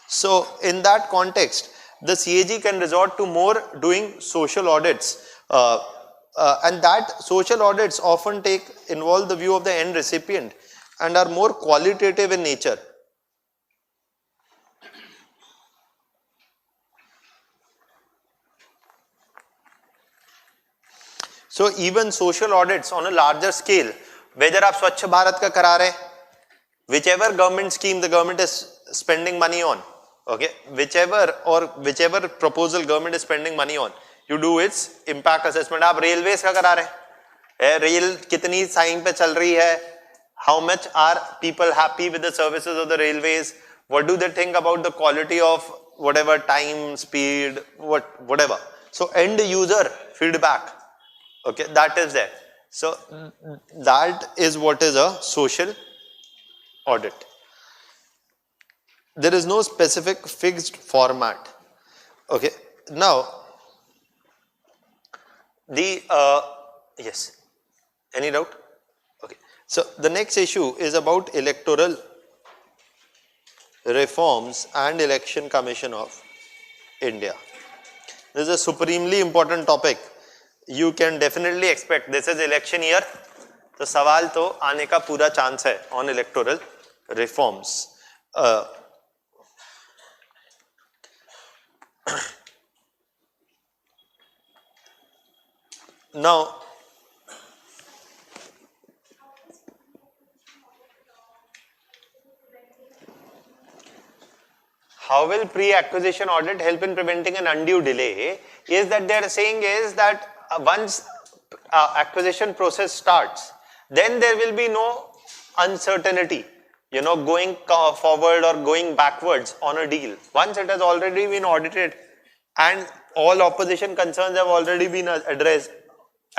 So in that context, the CAG can resort to more doing social audits, and that social audits often involve the view of the end recipient and are more qualitative in nature. So even social audits on a larger scale, whether आप स्वच्छ भारत का करा रहे हैं, whichever government scheme the government is spending money on, okay, whichever proposal government is spending money on, you do its impact assessment. आप railways का करा रहे हैं, रेल कितनी टाइम पे चल रही है, how much are people happy with the services of the railways, what do they think about the quality of whatever time, speed, whatever. So end user feedback. Okay, that is there. So that is what is a social audit. There is no specific fixed format. Okay, now yes, any doubt? Okay, so the next issue is about electoral reforms and election commission of India. This is a supremely important topic. You can definitely expect, this is election year, तो सवाल तो आने का पूरा chance है on electoral reforms. Now, how will pre-acquisition audit help in preventing an undue delay? Is that they are saying is that once acquisition process starts, then there will be no uncertainty, going forward or going backwards on a deal. Once it has already been audited and all opposition concerns have already been addressed,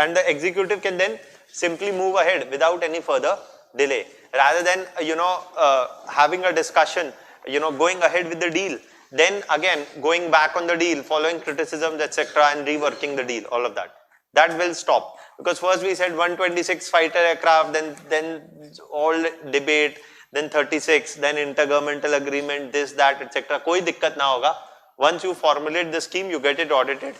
and the executive can then simply move ahead without any further delay, rather than having a discussion, going ahead with the deal, then again going back on the deal, following criticisms, etc., and reworking the deal. All of that will stop, because first we said 126 fighter aircraft, then all debate, then 36, then intergovernmental agreement, this, that, etc. Koi dikkat na hoga. Once you formulate the scheme, you get it audited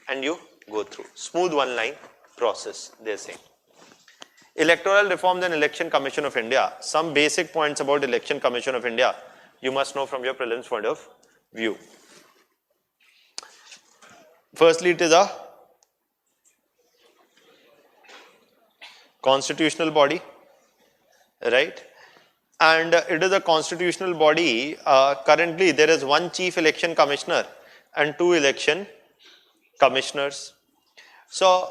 and you go through. Smooth one-line process, they're saying. Electoral Reforms and Election Commission of India. Some basic points about Election Commission of India you must know from your prelims point of view. Firstly, it is a constitutional body, right? And it is a constitutional body. Currently, there is one chief election commissioner and 2 election commissioners. So,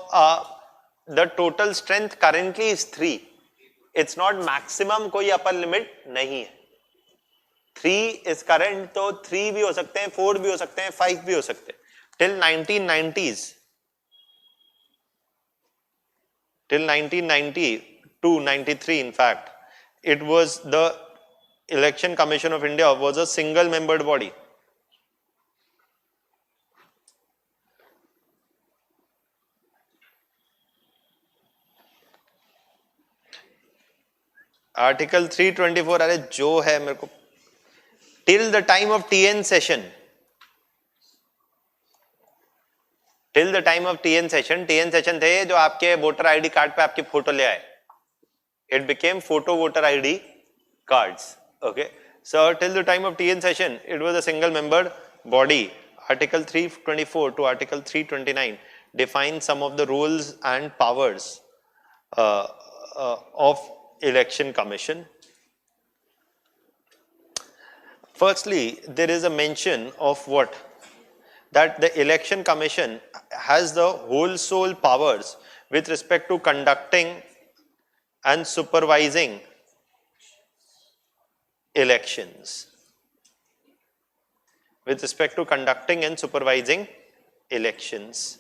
the total strength currently is 3. It's not maximum, koi upper limit nahi hai. 3 is current, तो 3 भी हो सकते हैं, 4 भी हो सकते हैं, 5 भी हो सकते हैं. Till 1990s, till 1992, 93 in fact, it was the Election Commission of India was a single membered body. Article 324, अरे जो है मेरे को, till the time of TN session, TN session थे जो आपके वोटर आईडी कार्ड पे आपकी फोटो ले आए. It became photo voter ID cards. Okay. So till the time of TN session, it was a single membered body. Article 324 to Article 329 define some of the roles and powers of Election Commission. Firstly, there is a mention of what? That the Election Commission has the whole sole powers with respect to conducting and supervising elections. With respect to conducting and supervising elections.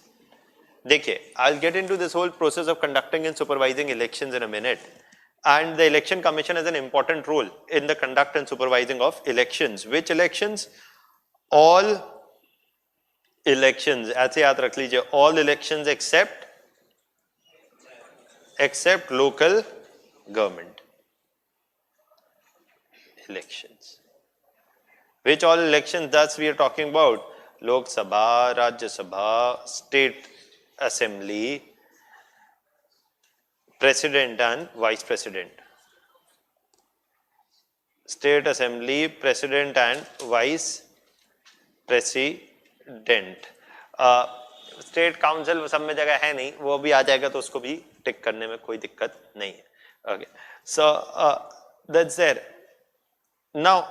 देखिए, I'll get into this whole process of conducting and supervising elections in a minute. And the Election Commission has an important role in the conduct and supervising of elections. Which elections? All elections. ऐसे याद रख लीजिए. All elections except local government elections. Which all elections? Thus we are talking about Lok Sabha, Rajya Sabha, State Assembly, President and Vice President. State Assembly, President and Vice President. State Council सब में जगह है नहीं, वो भी आ जाएगा तो उसको भी टिक करने में कोई दिक्कत नहीं है. Okay, so that's there. Now,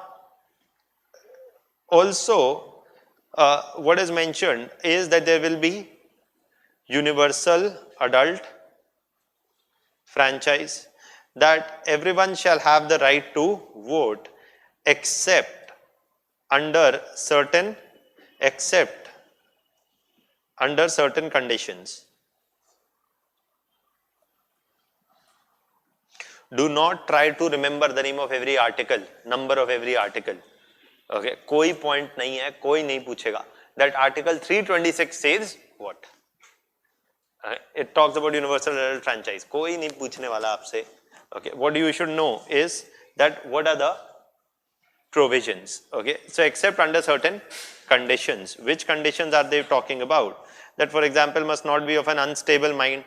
also what is mentioned is that there will be universal adult franchise, that everyone shall have the right to vote except under certain conditions. Do not try to remember the name of every article, number of every article. Okay, कोई point नहीं है, कोई नहीं पूछेगा. That Article 326 says what? It talks about universal adult franchise. कोई नहीं पूछने वाला आपसे. Okay, what you should know is that what are the provisions. Okay, so except under certain conditions. Which conditions are they talking about? That, for example, must not be of an unstable mind.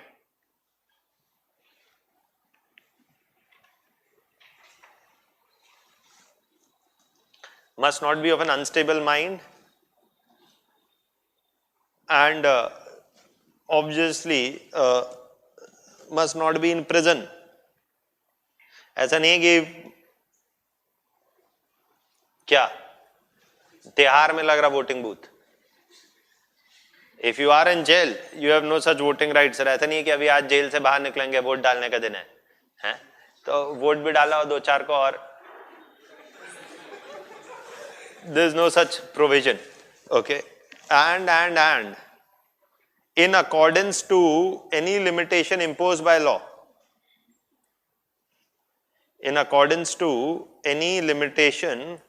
must not be of an unstable mind, and obviously must not be in prison. ऐसा नहीं है कि क्या तिहाड़ में लग रहा voting booth. If you are in jail you have no such voting rights. ऐसा नहीं है कि अभी आज जेल से बाहर निकलेंगे वोट डालने का दिन है तो वोट भी डाला और 2-4 को और. There is no such provision. Okay. and in accordance to any limitation imposed by law, in accordance to any limitation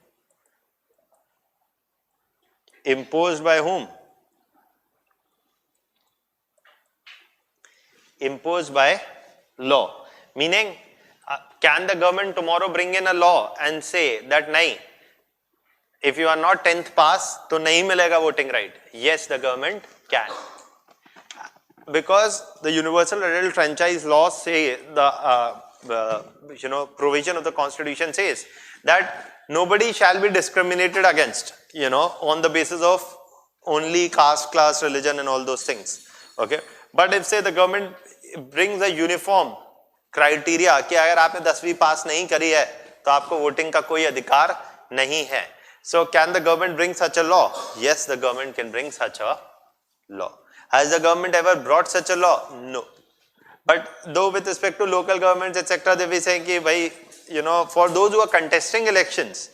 imposed by whom? Imposed by law. Meaning, can the government tomorrow bring in a law and say that nahi, if you are not 10th pass to nahi milega voting right? Yes, the government can. Because the universal adult franchise law say the provision of the constitution says that nobody shall be discriminated against on the basis of only caste, class, religion and all those things. Okay. But if say the government brings a uniform criteria कि अगर आपने 10वीं पास नहीं करी है तो आपको voting का कोई अधिकार नहीं है. So can the government bring such a law? Yes, the government can bring such a law. Has the government ever brought such a law? No. But though with respect to local governments etc, they will say कि भाई for those who are contesting elections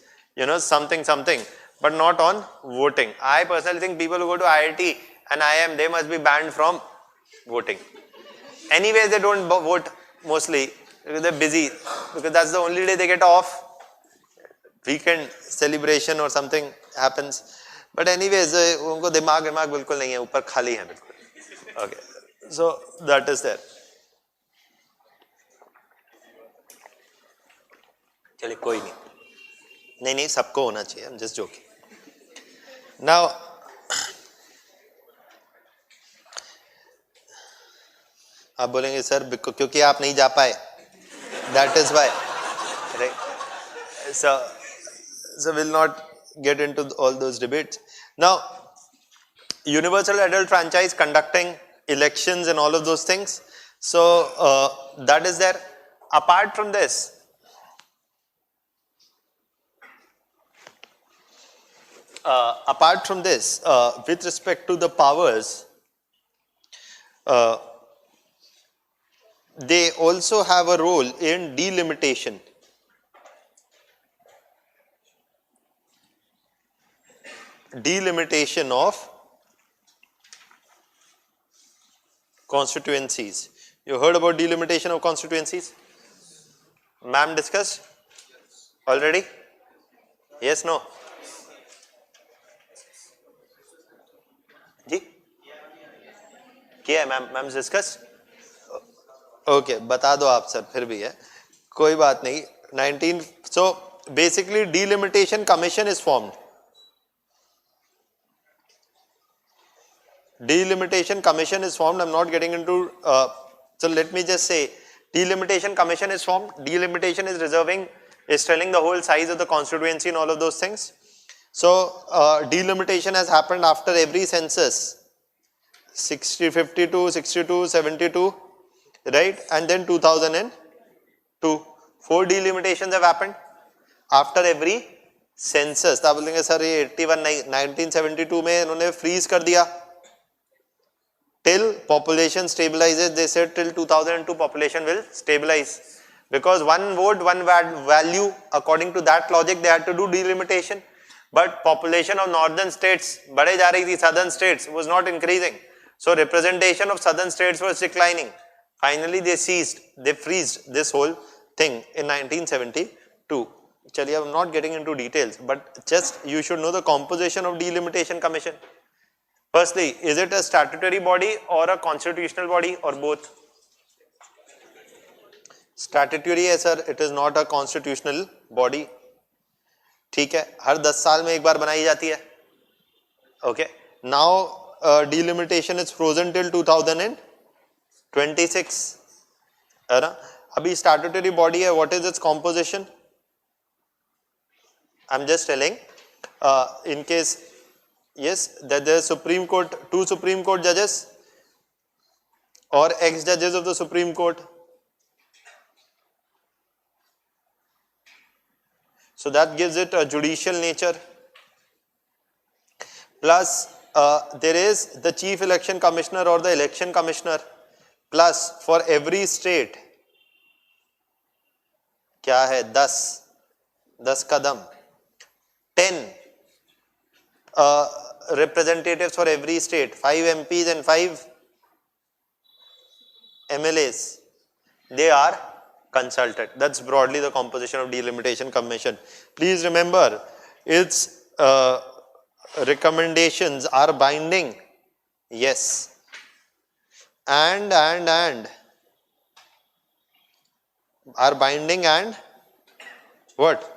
something, but not on voting. I personally think people who go to IIT and IIM, they must be banned from voting. Anyways, they don't vote mostly because they're busy, because that's the only day they get off. Weekend celebration or something happens. But anyways, उनको दिमाग बिल्कुल नहीं है, ऊपर खाली है बिल्कुल. Okay, so that is there. चलिए कोई नहीं सबको होना चाहिए. I'm just joking. Now, आप बोलेंगे सर क्योंकि आप नहीं जा पाए. That is why, right? So we'll not get into all those debates. Now, universal adult franchise, conducting elections and all of those things. So that is there. Apart from this, with respect to the powers, they also have a role in delimitation. Delimitation of constituencies. You heard about delimitation of constituencies? Ma'am discussed? Already? Yes, no? जी? क्या है ma'am discuss? Okay, बता दो आप sir, फिर भी है कोई बात नहीं. 19. So basically delimitation commission is formed. Delimitation commission is formed. I'm not getting into so let me just say delimitation commission is formed. Delimitation is telling the whole size of the constituency and all of those things. So delimitation has happened after every census, 52, 62, 72, right? And then 2002. 4 delimitations have happened after every census. तो आप बोलेंगे sir ये 1972 में इन्होंने freeze कर दिया. Till population stabilizes, they said till 2002 population will stabilize. Because one vote, one value, according to that logic they had to do delimitation. But population of northern states बढ़े जा रही थी, southern states was not increasing. So representation of southern states was declining. Finally they freezed this whole thing in 1972. Chaliye, I'm not getting into details, but just you should know the composition of delimitation commission. Firstly, is it a statutory body or a constitutional body or both? Statutory है sir, it is not a constitutional body. ठीक है, हर 10 साल में एक बार बनाई जाती है. Okay, now delimitation is frozen till 2026. है ना? अभी statutory body है, what is its composition? I'm just telling, In case, yes, that there is Supreme Court, 2 Supreme Court judges or ex-judges of the Supreme Court. So that gives it a judicial nature. Plus, there is the Chief Election Commissioner or the Election Commissioner. Plus, for every state, क्या है 10 कदम 10 representatives for every state, 5 MPs and 5 MLAs. They are consulted. That's broadly the composition of Delimitation Commission. Please remember, its recommendations are binding. Yes. And are binding and what?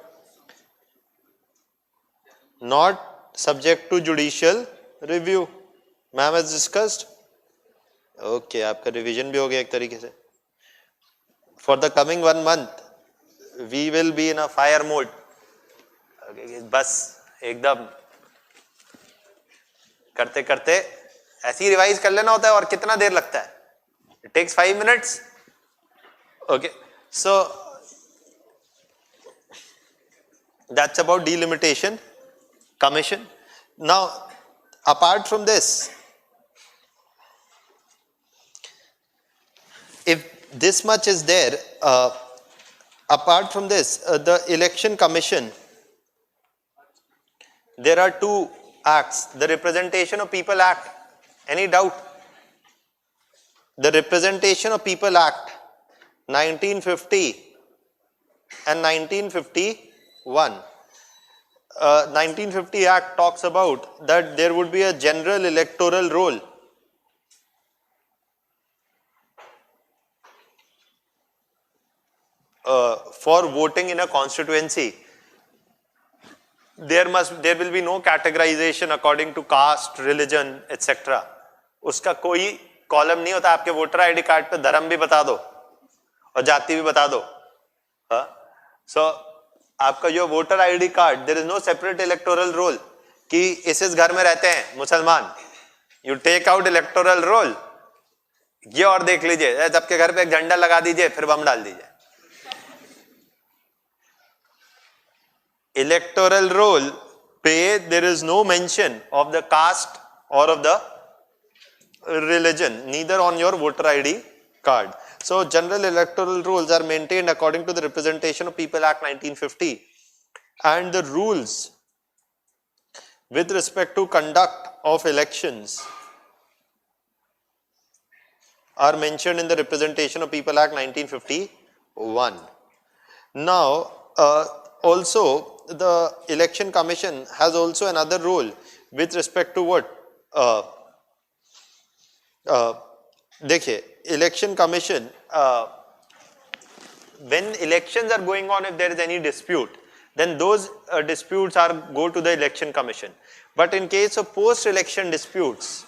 Not subject to judicial review. Ma'am has discussed. Okay, आपका revision भी हो गया एक तरीके से. For the coming 1 month, we will be in a fire mode. Okay, बस एकदम करते करते ऐसे ही रिवाइज कर लेना होता है और कितना देर लगता है? It takes 5 minutes. Okay, so that's about Delimitation Commission. Now, apart from this, if this much is there, apart from this, the Election Commission, there are 2 acts. The Representation of People Act. Any doubt? The Representation of People Act 1950 and 1951. 1950 Act talks about that there would be a general electoral roll. For voting in a constituency. There will be no categorization according to caste, religion, etc. उसका कोई column नहीं होता. आपके voter ID card पे धर्म भी बता दो और जाति भी बता दो. सो आपका जो voter ID card, there is no separate electoral roll कि इस घर में रहते हैं मुसलमान. You take out electoral roll. ये और देख लीजिए, सबके घर पे एक झंडा लगा दीजिए, फिर बम डाल दीजिए. Electoral roll पे there is no mention of the caste or of the religion, neither on your voter ID card. So general electoral rolls are maintained according to the Representation of People Act 1950, and the rules with respect to conduct of elections are mentioned in the Representation of People Act 1951. Now, also the Election Commission has also another role with respect to what? देखिए, Election Commission, when elections are going on, if there is any dispute, then those disputes go to the Election Commission. But in case of post-election disputes,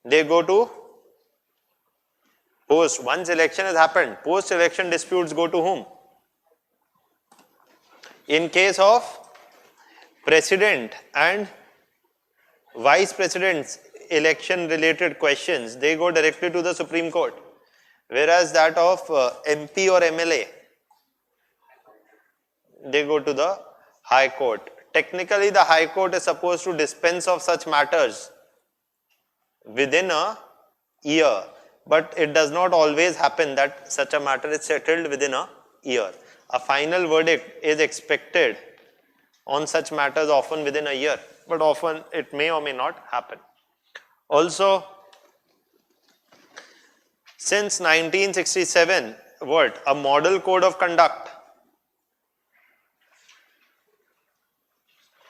they go to post. Once election has happened, post-election disputes go to whom? In case of president and vice president's election related questions, they go directly to the Supreme Court. Whereas that of MP or MLA, they go to the High Court. Technically, the High Court is supposed to dispense of such matters within a year. But it does not always happen that such a matter is settled within a year. A final verdict is expected on such matters often within a year, but often it may or may not happen. Also, since 1967, what? A model code of conduct.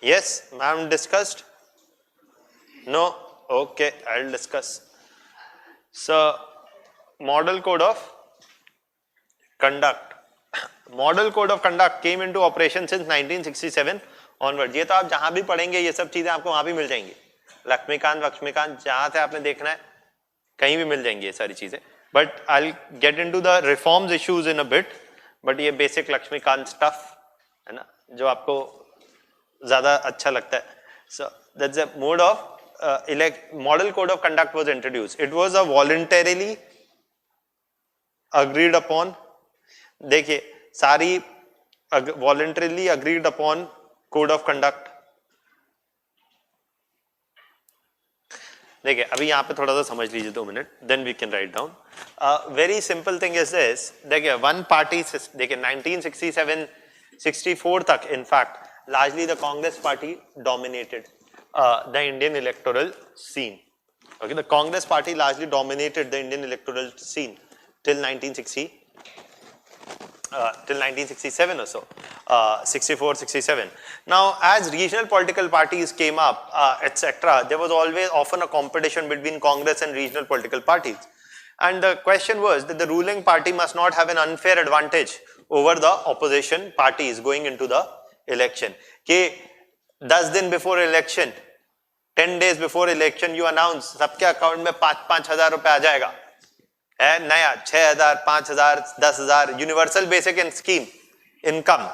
Yes, ma'am discussed? No? Okay, I'll discuss. So, Model Code of Conduct. Model Code of Conduct came into operation since 1967 onward. ये तो आप जहां भी पढ़ेंगे ये सब चीजें आपको वहां भी मिल जाएंगी. लक्ष्मीकांत जहां से आपने देखना है कहीं भी मिल जाएंगी ये सारी चीजें. But I'll get into the reforms issues in a bit. But ये बेसिक लक्ष्मीकांत स्टफ है ना, जो आपको ज्यादा अच्छा लगता है. So that's a mode of model code of conduct was introduced. It was a voluntarily agreed upon. देखिए सारी voluntarily agreed upon code of conduct. देखिए अभी यहाँ पे थोड़ा सा समझ लीजिए 2 minute, then we can write down. Very simple thing is this. देखिए वन पार्टी, देखिए 1967 64 तक in fact largely the Congress party dominated the Indian electoral scene. Okay, the Congress party largely dominated the Indian electoral scene till 1967 or so, 64, 67. Now, as regional political parties came up, etc., there was always often a competition between Congress and regional political parties. And the question was that the ruling party must not have an unfair advantage over the opposition parties going into the election. कि 10 दिन before election, 10 days before election you announce सबके account में 5-5 हजार रुपए आ जाएगा, है नया 6,000, 5,000, 10,000 universal basic scheme income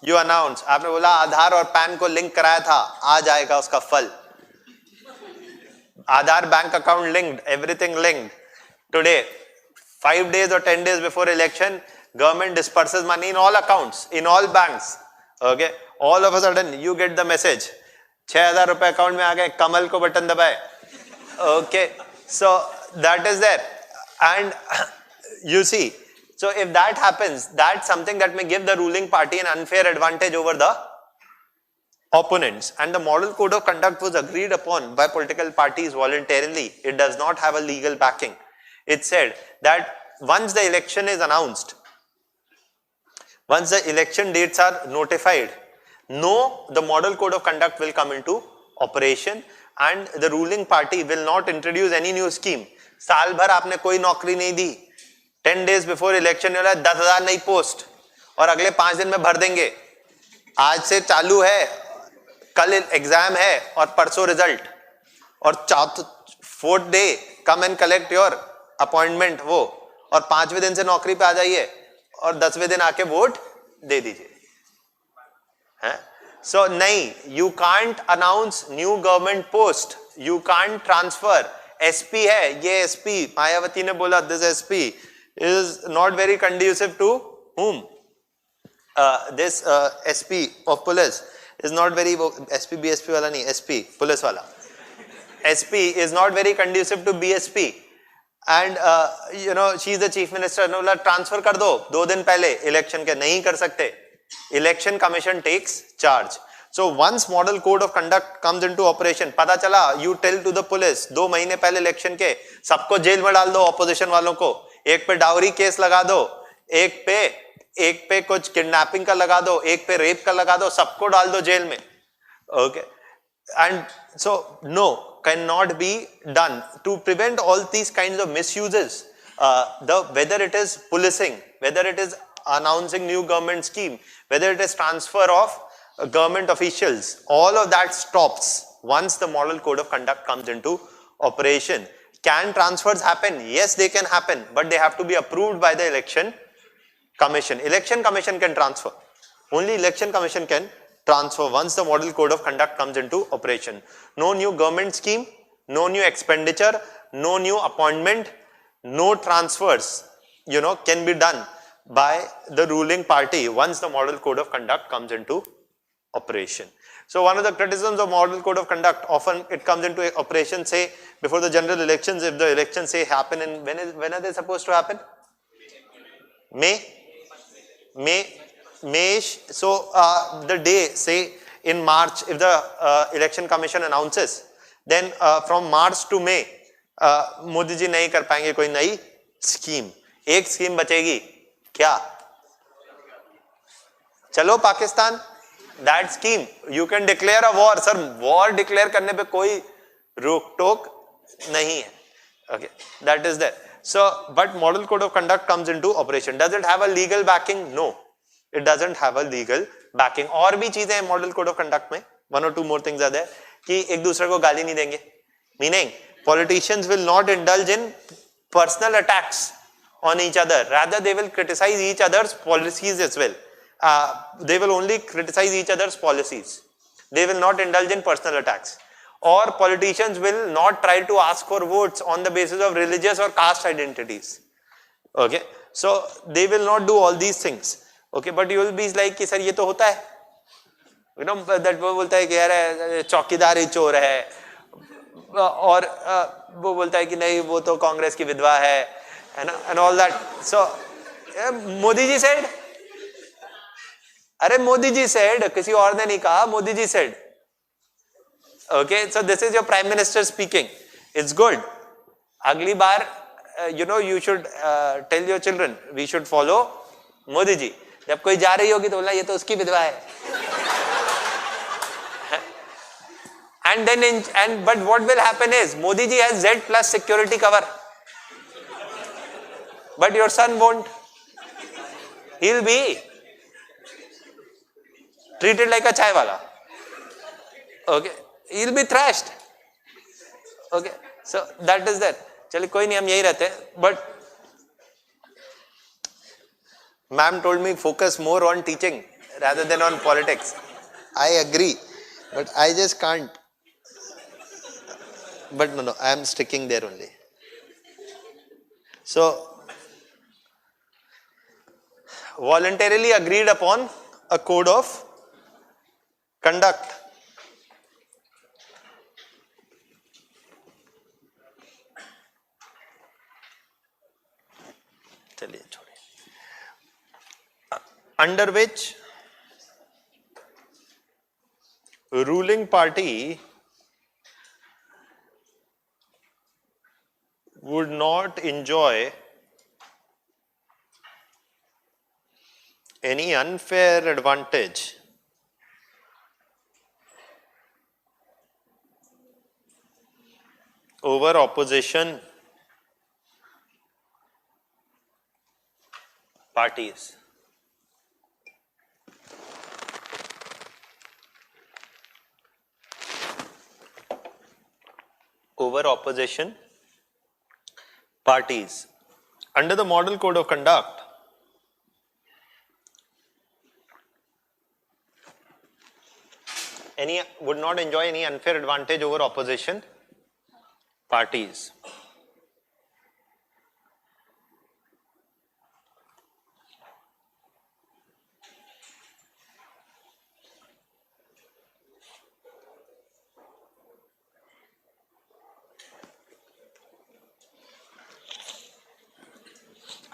you announce. आपने बोला आधार और पैन को लिंक कराया था, आ जाएगा उसका फल. Aadhaar bank account linked, everything linked. Today 5 days or 10 days before election, government disperses money in all accounts, in all banks. Okay, all of a sudden you get the message 6,000 रुपए account में आ गए, कमल को button दबाए. Okay, so that is there. And you see, so if that happens, that's something that may give the ruling party an unfair advantage over the opponents. And the model code of conduct was agreed upon by political parties voluntarily. It does not have a legal backing. It said that once the election is announced, once the election dates are notified, the model code of conduct will come into operation and the ruling party will not introduce any new scheme. साल भर आपने कोई नौकरी नहीं दी, 10 days before election 10,000 नई post और अगले 5 दिन में भर देंगे. आज से चालू है, कल एग्जाम है और परसों रिजल्ट, और 4th day come and collect your appointment वो, और 5वें दिन से नौकरी पे आ जाइए और 10वें दिन आके वोट दे दीजिए. So नहीं, you can't announce new government post, you can't transfer. SP है, ये SP मायावती ने बोला this SP is not very conducive to whom? This SP of police is not very, SP BSP वाला नहीं, SP पुलिस वाला, SP is not very conducive to BSP. And you know, she is the chief minister. ने बोला transfer कर दो 2 दिन पहले election के, नहीं कर सकते. Election Commission takes charge. So once model code of conduct comes into operation, पता चला, you tell to the police 2 महीने पहले इलेक्शन के सबको जेल में डाल दो, ऑपोजिशन वालों को, एक पे डाउरी केस लगा दो, एक पे कुछ किडनैपिंग का लगा दो, एक पे रेप का लगा दो, सबको डाल दो जेल में. Okay, and so no, cannot be done. To prevent all these kinds of misuses, whether it is policing, whether it is announcing new government scheme, whether it is transfer of government officials, all of that stops once the model code of conduct comes into operation. Can transfers happen? Yes, they can happen, but they have to be approved by the election commission. Election commission can transfer. Only election commission can transfer once the model code of conduct comes into operation. No new government scheme, no new expenditure, no new appointment, no transfers, you know, can be done by the ruling party once the model code of conduct comes into operation. So one of the criticisms of model code of conduct, often it comes into operation, say before the general elections. If the elections say happen in, when are they supposed to happen? May. So the day, say in March, if the election commission announces, then from March to May, Modi ji नहीं कर पाएंगे कोई नई scheme. एक scheme बचेगी, क्या? चलो Pakistan, that scheme you can declare a war. Sir, war declare करने पे कोई रोक टोक नहीं है. Okay, that is there. So but model code of conduct comes into operation. Does it have a legal backing? No, it doesn't have a legal backing. और भी चीजें हैं model code of conduct में, 1 or 2 more things are there, कि एक दूसरे को गाली नहीं देंगे, meaning politicians will not indulge in personal attacks on each other. Rather, they will criticize each other's policies as well. They will only criticize each other's policies. They will not indulge in personal attacks. Or politicians will not try to ask for votes on the basis of religious or caste identities. Okay, so they will not do all these things. Okay, but you will be like कि sir ये तो होता है. You know that वो बोलता है कि यार चौकीदार ही चोर है, और वो बोलता है कि नहीं वो तो कांग्रेस की विधवा है, and all that. So Modi ji said, अरे मोदी जी said, किसी और ने नहीं कहा, Modi ji said. Okay, so this is your prime minister speaking. It's good. अगली बार you should tell your children we should follow Modi ji. जब कोई जा रही होगी तो बोला ये तो उसकी विधवा है. But what will happen is Modi ji has Z plus security cover, but your son won't. He'll be treated like a chai wala. Okay, he'll be thrashed. Okay, so that is that. चलिए कोई नहीं, हम यही रहते हैं. But ma'am told me focus more on teaching rather than on politics. I agree, but I just can't. But no, I am sticking there only. So, voluntarily agreed upon a code of conduct. Under which ruling party would not enjoy any unfair advantage over opposition parties. Over opposition parties. Under the Model Code of Conduct, would not enjoy any unfair advantage over opposition parties.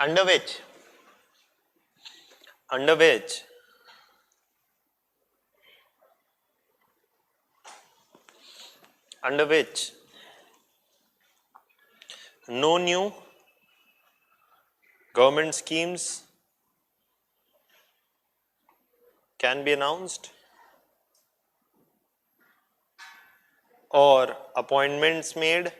Under which no new government schemes can be announced or appointments made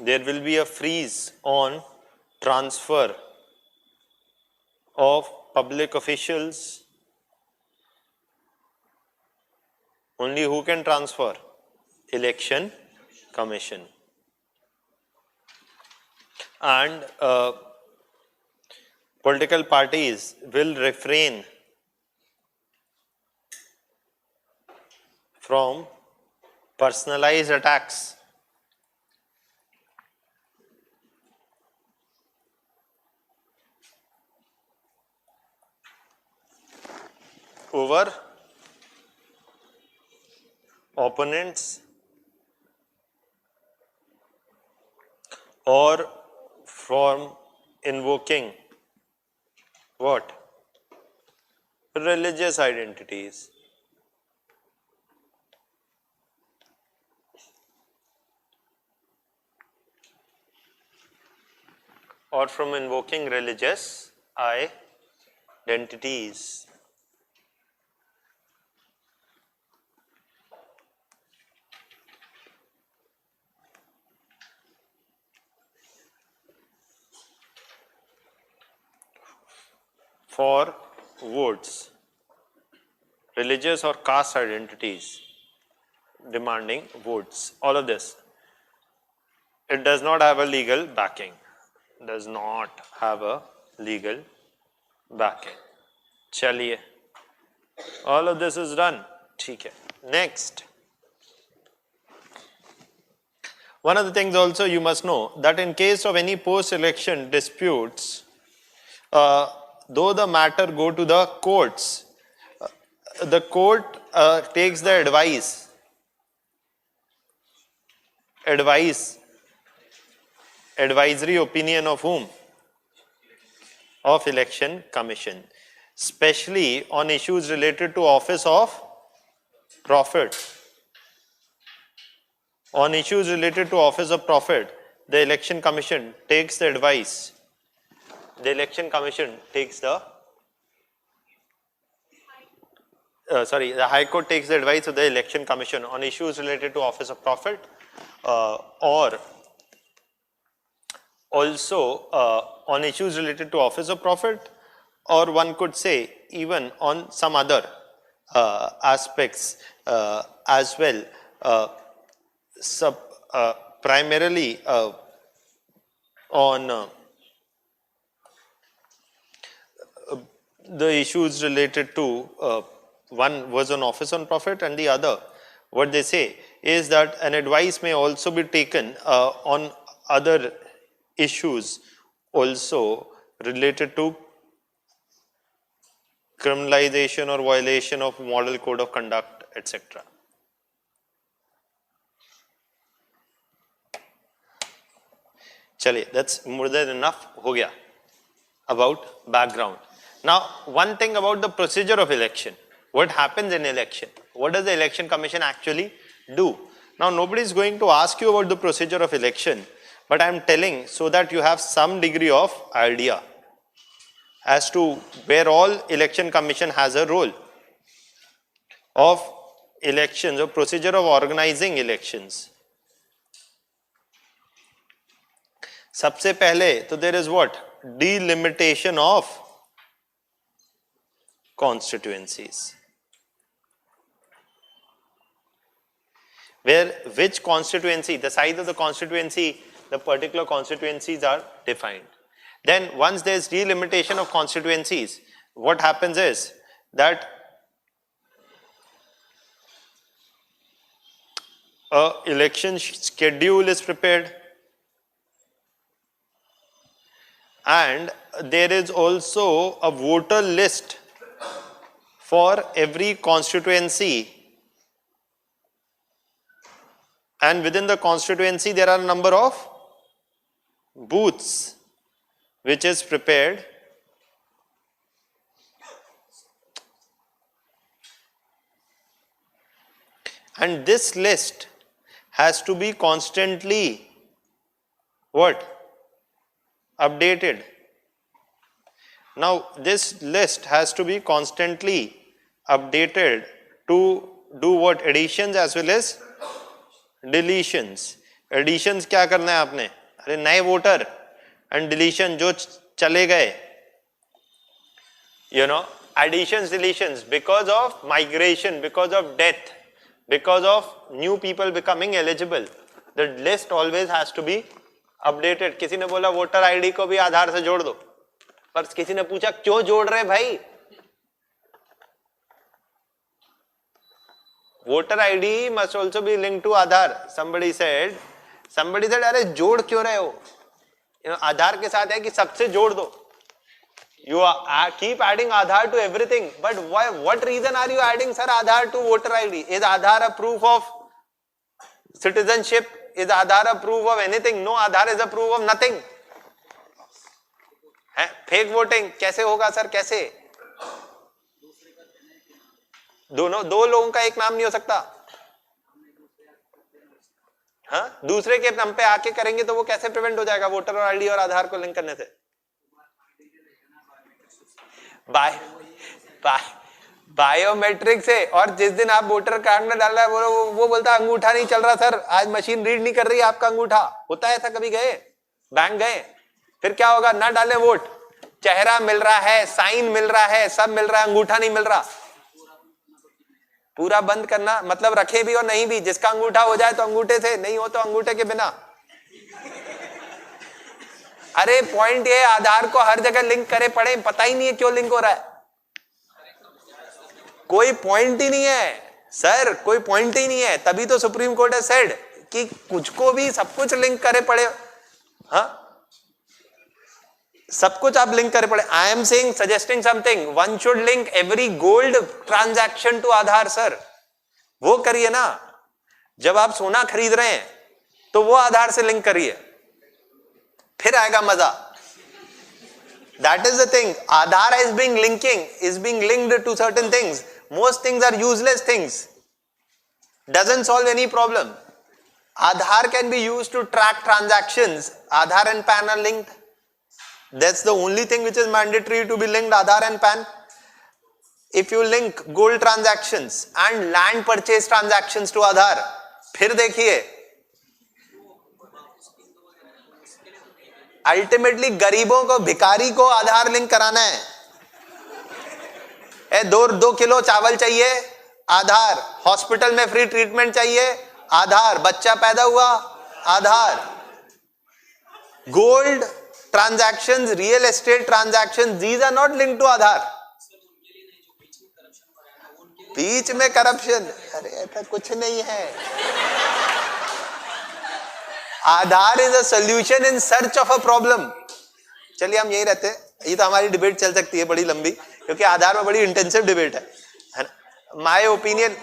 there will be a freeze on transfer of public officials. Only who can transfer? Election Commission. And political parties will refrain from personalized attacks over opponents or from invoking what? Religious identities. Or from invoking religious identities. For votes, religious or caste identities demanding votes, all of this. It does not have a legal backing. Does not have a legal backing. चलिए, all of this is done. ठीक है. Next. One of the things also you must know that in case of any post-election disputes, though the matter go to the courts, the court takes the advisory opinion of whom? Of Election Commission, especially on issues related to office of profit. On issues related to office of profit, the Election Commission takes the advice. The Election Commission takes the the High Court takes the advice of the Election Commission on issues related to office of profit, or also on issues related to office of profit, or one could say even on some other aspects as well. Primarily on the issues related to one was on office on profit, and the other, what they say is that an advice may also be taken on other issues also related to criminalization or violation of model code of conduct, etc. चलिए, that's more than enough हो गया about background. Now, one thing about the procedure of election. What happens in election? What does the Election Commission actually do? Now, nobody is going to ask you about the procedure of election, but I am telling so that you have some degree of idea as to where all Election Commission has a role of elections or procedure of organizing elections. सबसे पहले तो there is what? Delimitation of constituencies. Where which constituency, the size of the constituency, the particular constituencies are defined. Then once there is delimitation of constituencies, what happens is that a election schedule is prepared, and there is also a voter list for every constituency, and within the constituency there are a number of booths which is prepared, and this list has to be constantly what? Updated. Now this list has to be constantly updated to do what? Additions as well as deletions. Additions क्या करना है आपने? अरे नए voter, and deletion जो चले गए. You know, additions, deletions because of migration, because of death, because of new people becoming eligible. The list always has to be updated. किसी ने बोला वोटर आईडी को भी आधार से जोड़ दो, पर किसी ने पूछा क्यों जोड़ रहे भाई? Voter ID must also be linked to Aadhaar. somebody said अरे जोड़ क्यों रहे हो? आधार के साथ है कि सबसे जोड़ दो. You keep adding Aadhaar to everything, but why? What reason are you adding, sir, Aadhaar to voter ID? Is Aadhaar a proof of citizenship? Is Aadhaar a proof of anything? No, Aadhaar is a proof of nothing. Fake voting कैसे होगा sir? कैसे? दो लोगों का एक नाम नहीं हो सकता. हाँ, दूसरे के नाम पे आके करेंगे तो वो कैसे प्रिवेंट हो जाएगा वोटर और आईडी और आधार को लिंक करने से? बायोमेट्रिक से. और जिस दिन आप वोटर कार्ड में डाल रहा है वो बोलता है अंगूठा नहीं चल रहा सर, आज मशीन रीड नहीं कर रही आपका अंगूठा. होता है ऐसा? कभी गए बैंक गए? फिर क्या होगा? ना डालें वोट, चेहरा मिल रहा है, साइन मिल रहा है, सब मिल रहा है, अंगूठा नहीं मिल रहा। पूरा बंद करना मतलब रखे भी और नहीं भी, जिसका अंगूठा हो जाए तो अंगूठे से, नहीं हो तो अंगूठे के बिना। अरे पॉइंट ये, आधार को हर जगह लिंक करे पड़े, पता ही नहीं है क्यों लिंक हो रहा है। कोई पॉइंट ही नहीं है सर, कोई पॉइंट ही नहीं है। तभी तो सुप्रीम कोर्ट है सेड कि कुछ को भी सब कुछ लिंक करे पड़े। हाँ, सब कुछ आप लिंक करे पड़े। I am saying, suggesting something, one should link every gold transaction to Aadhaar sir. वो करिए ना, जब आप सोना खरीद रहे हैं तो वो आधार से लिंक करिए, फिर आएगा मजा। That is the thing. Aadhaar is being linked to certain things. Most things are useless things. Doesn't solve any problem. Aadhaar can be used to track transactions. Aadhaar and PAN are linked. That's the only thing which is mandatory to be linked, Aadhaar and PAN. If you link gold transactions and land purchase transactions to Aadhaar, फिर देखिए ultimately गरीबों को, भिखारी को आधार link कराना है। 2 kilo चावल चाहिए, आधार। हॉस्पिटल में फ्री ट्रीटमेंट चाहिए, आधार। बच्चा पैदा हुआ, Aadhaar. Gold transactions, real estate transactions, these are not linked to Aadhaar. बीच में करप्शन, अरे ऐसा कुछ नहीं है। Aadhaar is a solution in search of a problem. चलिए हम यही रहते हैं, ये तो हमारी डिबेट चल सकती है बड़ी लंबी, क्योंकि आधार में बड़ी इंटेंसिव डिबेट है ना। माय ओपिनियन,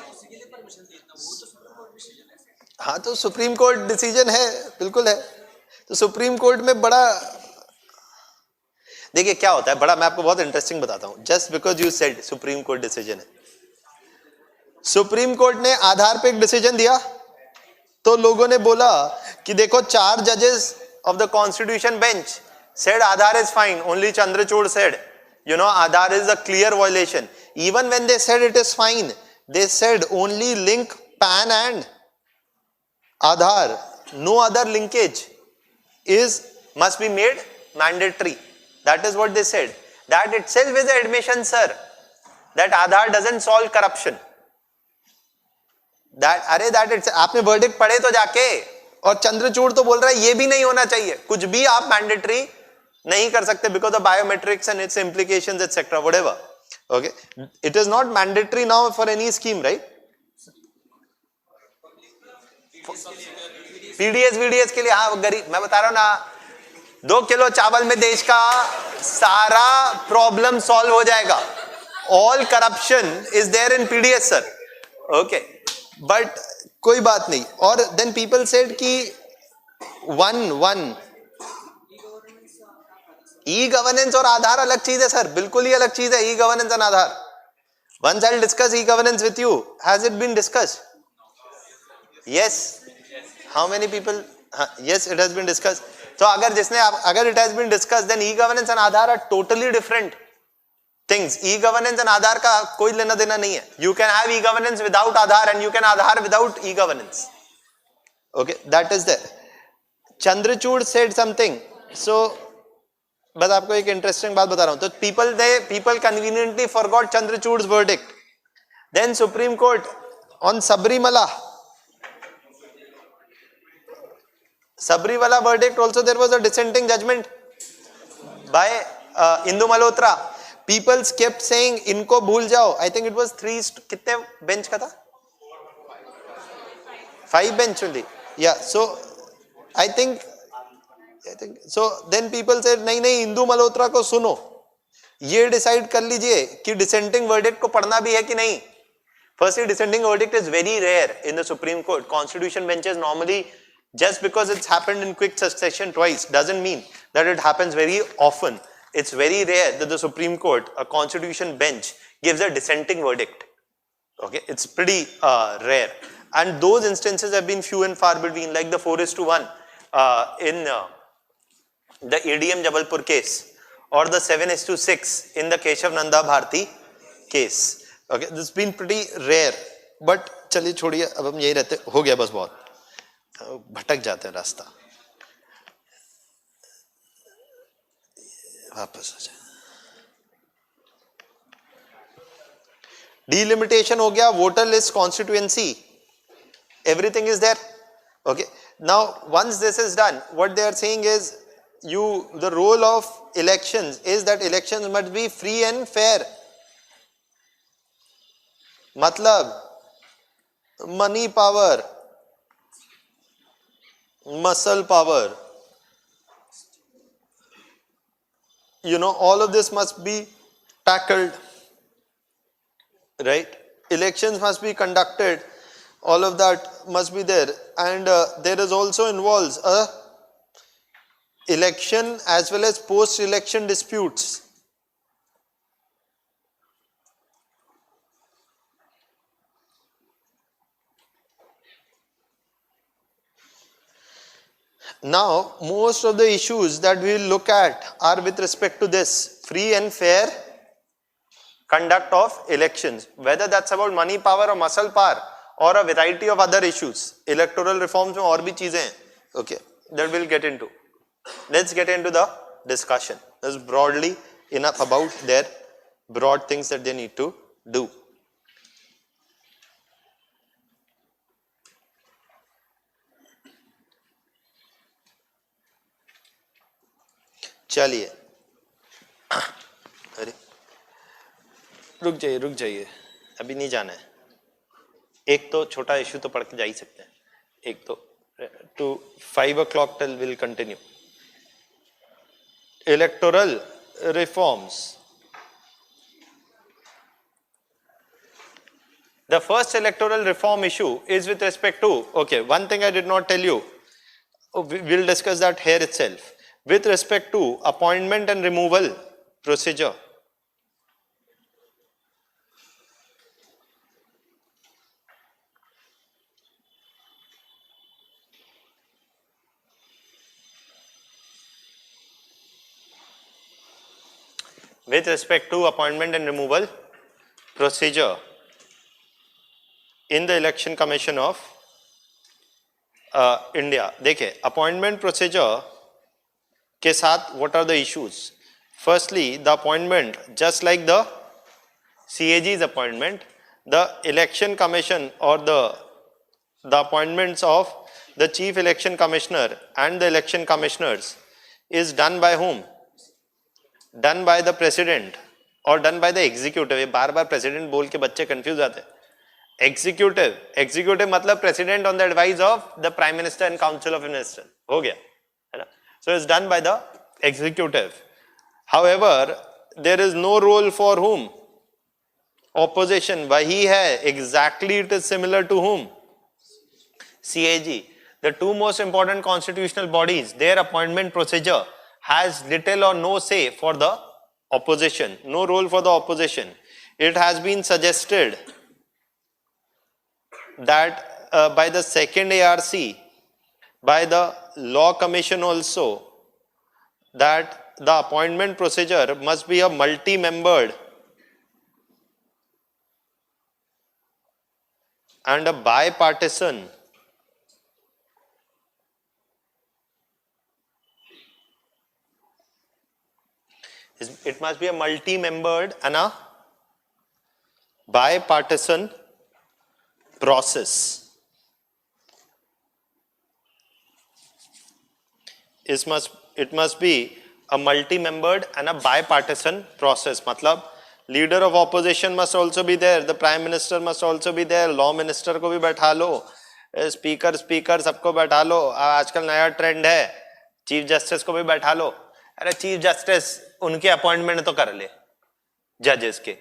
हाँ तो सुप्रीम कोर्ट डिसीजन है, बिल्कुल है। तो सुप्रीम कोर्ट में बड़ा, देखिए क्या होता है बड़ा, मैं आपको बहुत इंटरेस्टिंग बताता हूं। Just because you said supreme court decision है, सुप्रीम कोर्ट ने आधार पे एक डिसीजन दिया तो लोगों ने बोला कि देखो 4 जजेस of the constitution bench said Aadhaar is fine. Only Chandrachud said, Aadhaar is a clear violation. Even when they said it is fine, they said only link PAN and Aadhaar. No other linkage must be made mandatory. That is what they said. That itself is an admission, sir, that Aadhaar doesn't solve corruption. आपने verdict पढ़े तो जाके, और चंद्रचूड़ तो बोल रहा है ये भी नहीं होना चाहिए, कुछ भी आप मैंडेटरी नहीं कर सकते because of biometrics and it's implications etcetera whatever. Okay, it is not mandatory now for any scheme, right? PDS VDS के लिए, हाँ गरीब, मैं बता रहा हूं ना, 2 किलो चावल में देश का सारा प्रॉब्लम सॉल्व हो जाएगा। All corruption is there in PDS sir. Okay, but कोई बात नहीं। और देन पीपल सेड कि वन ई गवर्नेंस और आधार अलग चीज है सर, बिल्कुल ही अलग चीज है e governance and Aadhaar. Once I will discuss e governance with you, has it been discussed? Yes, how many people? Yes, it has been discussed. तो अगर it has been discussed, then e governance and Aadhaar are totally different things. E governance and Aadhaar का कोई लेना देना नहीं है। You can have e governance without Aadhaar and you can Aadhaar without e governance. Okay, that is there. Chandrachud said something, so बस आपको एक interesting बात बता रहा हूं। तो people conveniently forgot Chandrachud's verdict. Then Supreme Court on Sabrimala verdict also there was a dissenting judgment by Indu Malhotra. People kept saying इनको भूल जाओ। I think it was 3 कितने बेंच का था? 5 bench only. Yeah, so I think so then people said नहीं इंदु मल्होत्रा को सुनो, ये डिसाइड कर लीजिए कि डिसेंटिंग वर्डिक्ट को पढ़ना भी है कि नहीं। Firstly, dissenting verdict is very rare in the Supreme Court. Constitution benches normally, just because it's happened in quick succession twice, doesn't mean that it happens very often. It's very rare that the Supreme Court, a constitution bench, gives a dissenting verdict. Okay, it's pretty rare. And those instances have been few and far between, like the 4:1 in the ADM Jabalpur case, or the 7:6 in the Keshav Nanda Bharti case. Okay, this has been pretty rare. But चलिए छोड़िए, अब हम यही रहते, हो गया बस, बहुत भटक जाते हैं रास्ता। वापस आ जाए। Delimitation हो गया, voter list, constituency, everything is there. Okay. Now, once this is done, what they are saying is, the role of elections is that elections must be free and fair. मतलब money power, muscle power, all of this must be tackled, right? Elections must be conducted, all of that must be there, and there is also involves a election as well as post-election disputes. Now, most of the issues that we will look at are with respect to this free and fair conduct of elections, whether that's about money power or muscle power or a variety of other issues. Electoral reforms में और भी चीजें हैं. Okay, that we'll get into. Let's get into the discussion. That's broadly enough about their broad things that they need to do. चलिए, अरे रुक जाइए, अभी नहीं जाना है. एक तो छोटा इशू तो पढ़ के जा ही सकते हैं. एक तो to 5 o'clock till we'll continue. Electoral reforms. The first electoral reform issue is with respect to, okay, one thing I did not tell you, we'll discuss that here itself, with respect to appointment and removal procedure. With respect to appointment and removal procedure in the Election Commission of India. देखिए, appointment procedure के साथ what are the issues? Firstly, the appointment, just like the CAG's appointment, the Election Commission or the appointments of the Chief Election Commissioner and the Election Commissioners is done by whom? Done by the President or done by the Executive. ये बार बार President बोल के बच्चे confuse आते हैं. Executive मतलब President on the advice of the Prime Minister and Council of Ministers. हो गया, है ना? So it's done by the Executive. However, there is no role for whom? Opposition. वही है, exactly it is similar to whom? CAG. The two most important constitutional bodies, their appointment procedure has little or no say for the opposition, no role for the opposition. It has been suggested that by the second ARC, by the Law Commission also, that the appointment procedure must be a multi-membered and a bipartisan it must be a multi-membered and a bipartisan process. It must be a multi-membered and a bipartisan process. मतलब leader of opposition must also be there, the prime minister must also be there, law minister को भी बैठा लो, speaker सबको बैठा लो. आजकल नया trend है, chief justice को भी बैठा लो. अरे चीफ जस्टिस उनके अपॉइंटमेंट तो कर ले, जजेस के.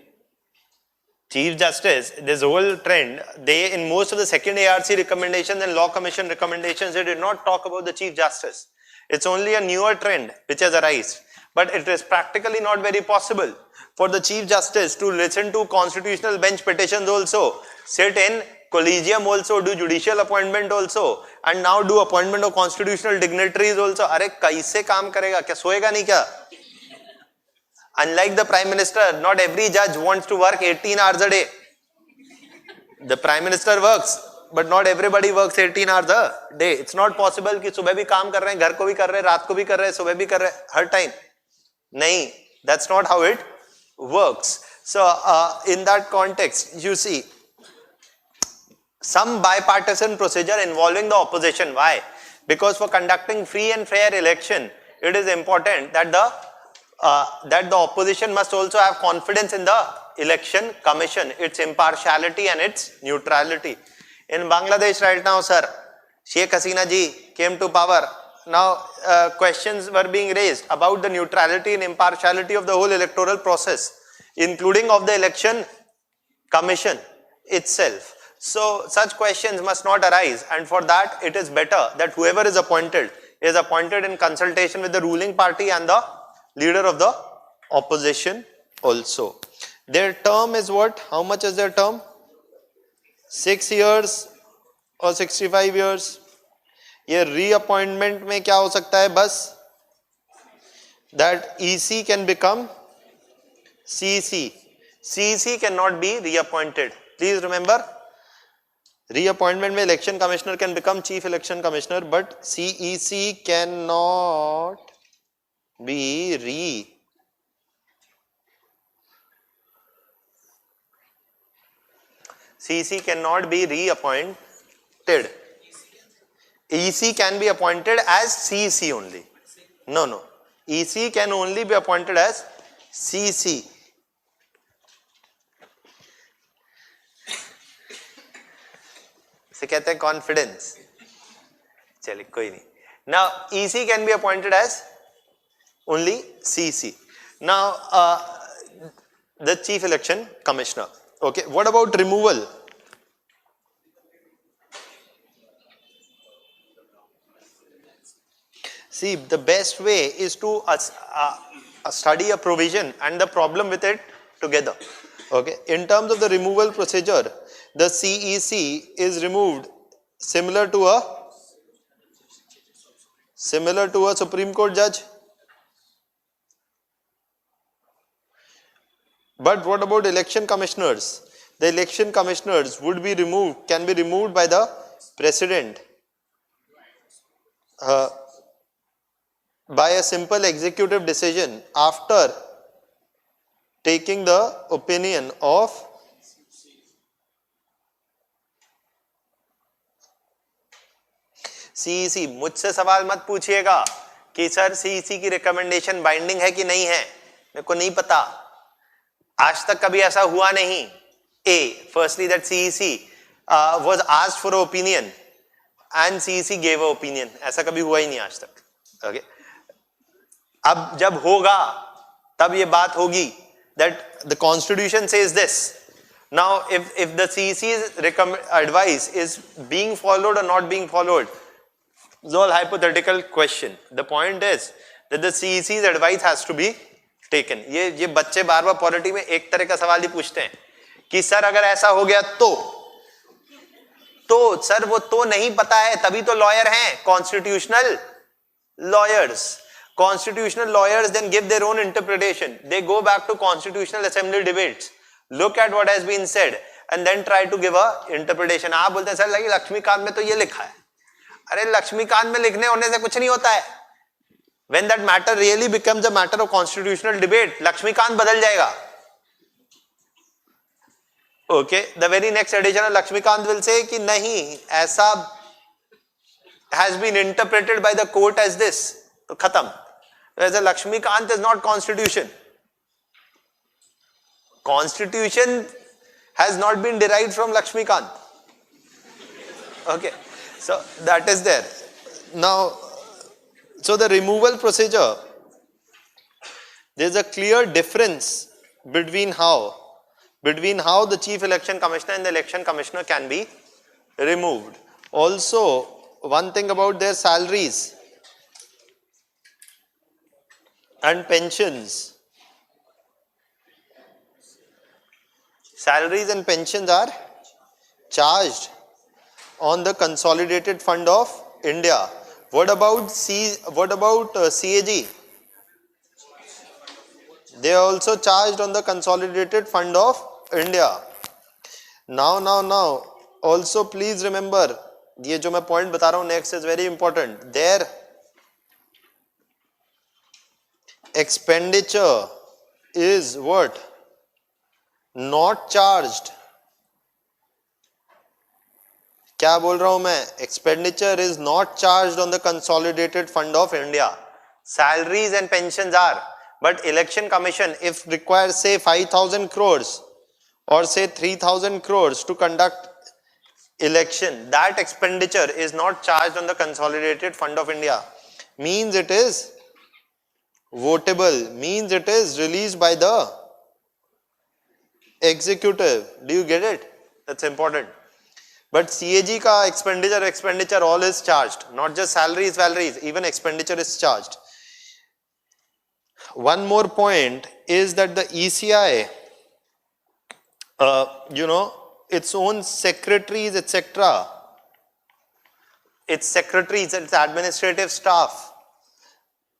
Chief Justice, this whole trend, they in most of the second ARC recommendations and Law Commission recommendations, they did not talk about the Chief Justice. It's only a newer trend which has arisen. But it is practically not very possible for the Chief Justice to listen to constitutional bench petitions also, sit in collegium also, do judicial appointment also, and now do appointment of constitutional dignitaries also. अरे कैसे काम करेगा? क्या सोएगा नहीं क्या? Unlike the Prime Minister, not every judge wants to work 18 hours a day. The Prime Minister works, but not everybody works 18 hours a day. It's not possible कि सुबह भी काम कर रहे हैं, घर को भी कर रहे हैं, रात को भी कर रहे हैं, सुबह भी कर रहे हैं, हर time. नहीं, that's not how it works. So in that context, you see some bipartisan procedure involving the opposition. Why? Because for conducting free and fair election, it is important that the opposition must also have confidence in the election commission, its impartiality and its neutrality. In Bangladesh right now, sir, Sheikh Hasina ji came to power. Now questions were being raised about the neutrality and impartiality of the whole electoral process, including of the election commission itself. So such questions must not arise, and for that it is better that whoever is appointed in consultation with the ruling party and the leader of the opposition also. Their term is what? How much is their term? 6 years or 65 years? ये reappointment में क्या हो सकता है? बस that EC can become CEC. CEC cannot be reappointed. Please remember, reappointment में election commissioner can become chief election commissioner, but CEC cannot be CEC cannot be reappointed. EC can be appointed as CEC only. No. EC can only be appointed as CEC. से कहते हैं confidence. चलिए कोई नहीं. Now EC can be appointed as only CEC. Now the chief election commissioner. Okay. What about removal? See, the best way is to study a provision and the problem with it together. Okay. In terms of the removal procedure, the CEC is removed similar to a Supreme Court judge. But what about election commissioners? The election commissioners can be removed by the president by a simple executive decision after taking the opinion of CEC. मुझसे सवाल मत पूछिएगा कि sir CEC की recommendation binding है कि नहीं है, मेरे को नहीं पता, आज तक कभी ऐसा हुआ नहीं. Firstly that CEC was asked for an opinion and CEC gave an opinion. ऐसा कभी हुआ ही नहीं आज तक. Okay. अब जब होगा तब ये बात होगी that the constitution says this. Now if the CEC's advice is being followed or not being followed, it's all hypothetical question. The point is that the CEC's advice has to be taken. ये बच्चे बार बार polity में एक तरह का सवाल ही पूछते हैं कि सर अगर ऐसा हो गया तो सर वो तो नहीं पता है, तभी तो लॉयर हैं, constitutional lawyers. Constitutional lawyers then give their own interpretation. They go back to constitutional assembly debates, look at what has been said and then try to give a interpretation. आप बोलते हैं सर लगी लक्ष्मीकांत में तो ये लिखा है. अरे लक्ष्मीकांत में लिखने होने से कुछ नहीं होता है. When that matter really becomes a matter of constitutional debate, Laxmikant बदल जाएगा. Okay, the very next edition of Lakshmikant will say कि नहीं, ऐसा has been interpreted by the court as this. तो खत्म. Whereas Lakshmikant is not constitution. Constitution has not been derived from Lakshmikant. Okay, so that is there. Now, so the removal procedure, there is a clear difference between how the chief election commissioner and the election commissioner can be removed. Also, one thing about their salaries and pensions. Salaries and pensions are charged on the consolidated fund of India. What about CAG? They are also charged on the consolidated fund of India. Now, also please remember, ये जो मैं point बता रहा हूँ next is very important. Their expenditure is what? not charged. क्या बोल रहा हूं मैं? Expenditure is not charged on the consolidated fund of India. Salaries and pensions are, but election commission, if requires say 5,000 crores or say 3,000 crores to conduct election, that expenditure is not charged on the consolidated fund of India. Means it is votable, means it is released by the executive. Do you get it? That's important. But CAG ka expenditure all is charged, not just salaries, even expenditure is charged. One more point is that the ECI, its own secretaries, etc., its secretaries, its administrative staff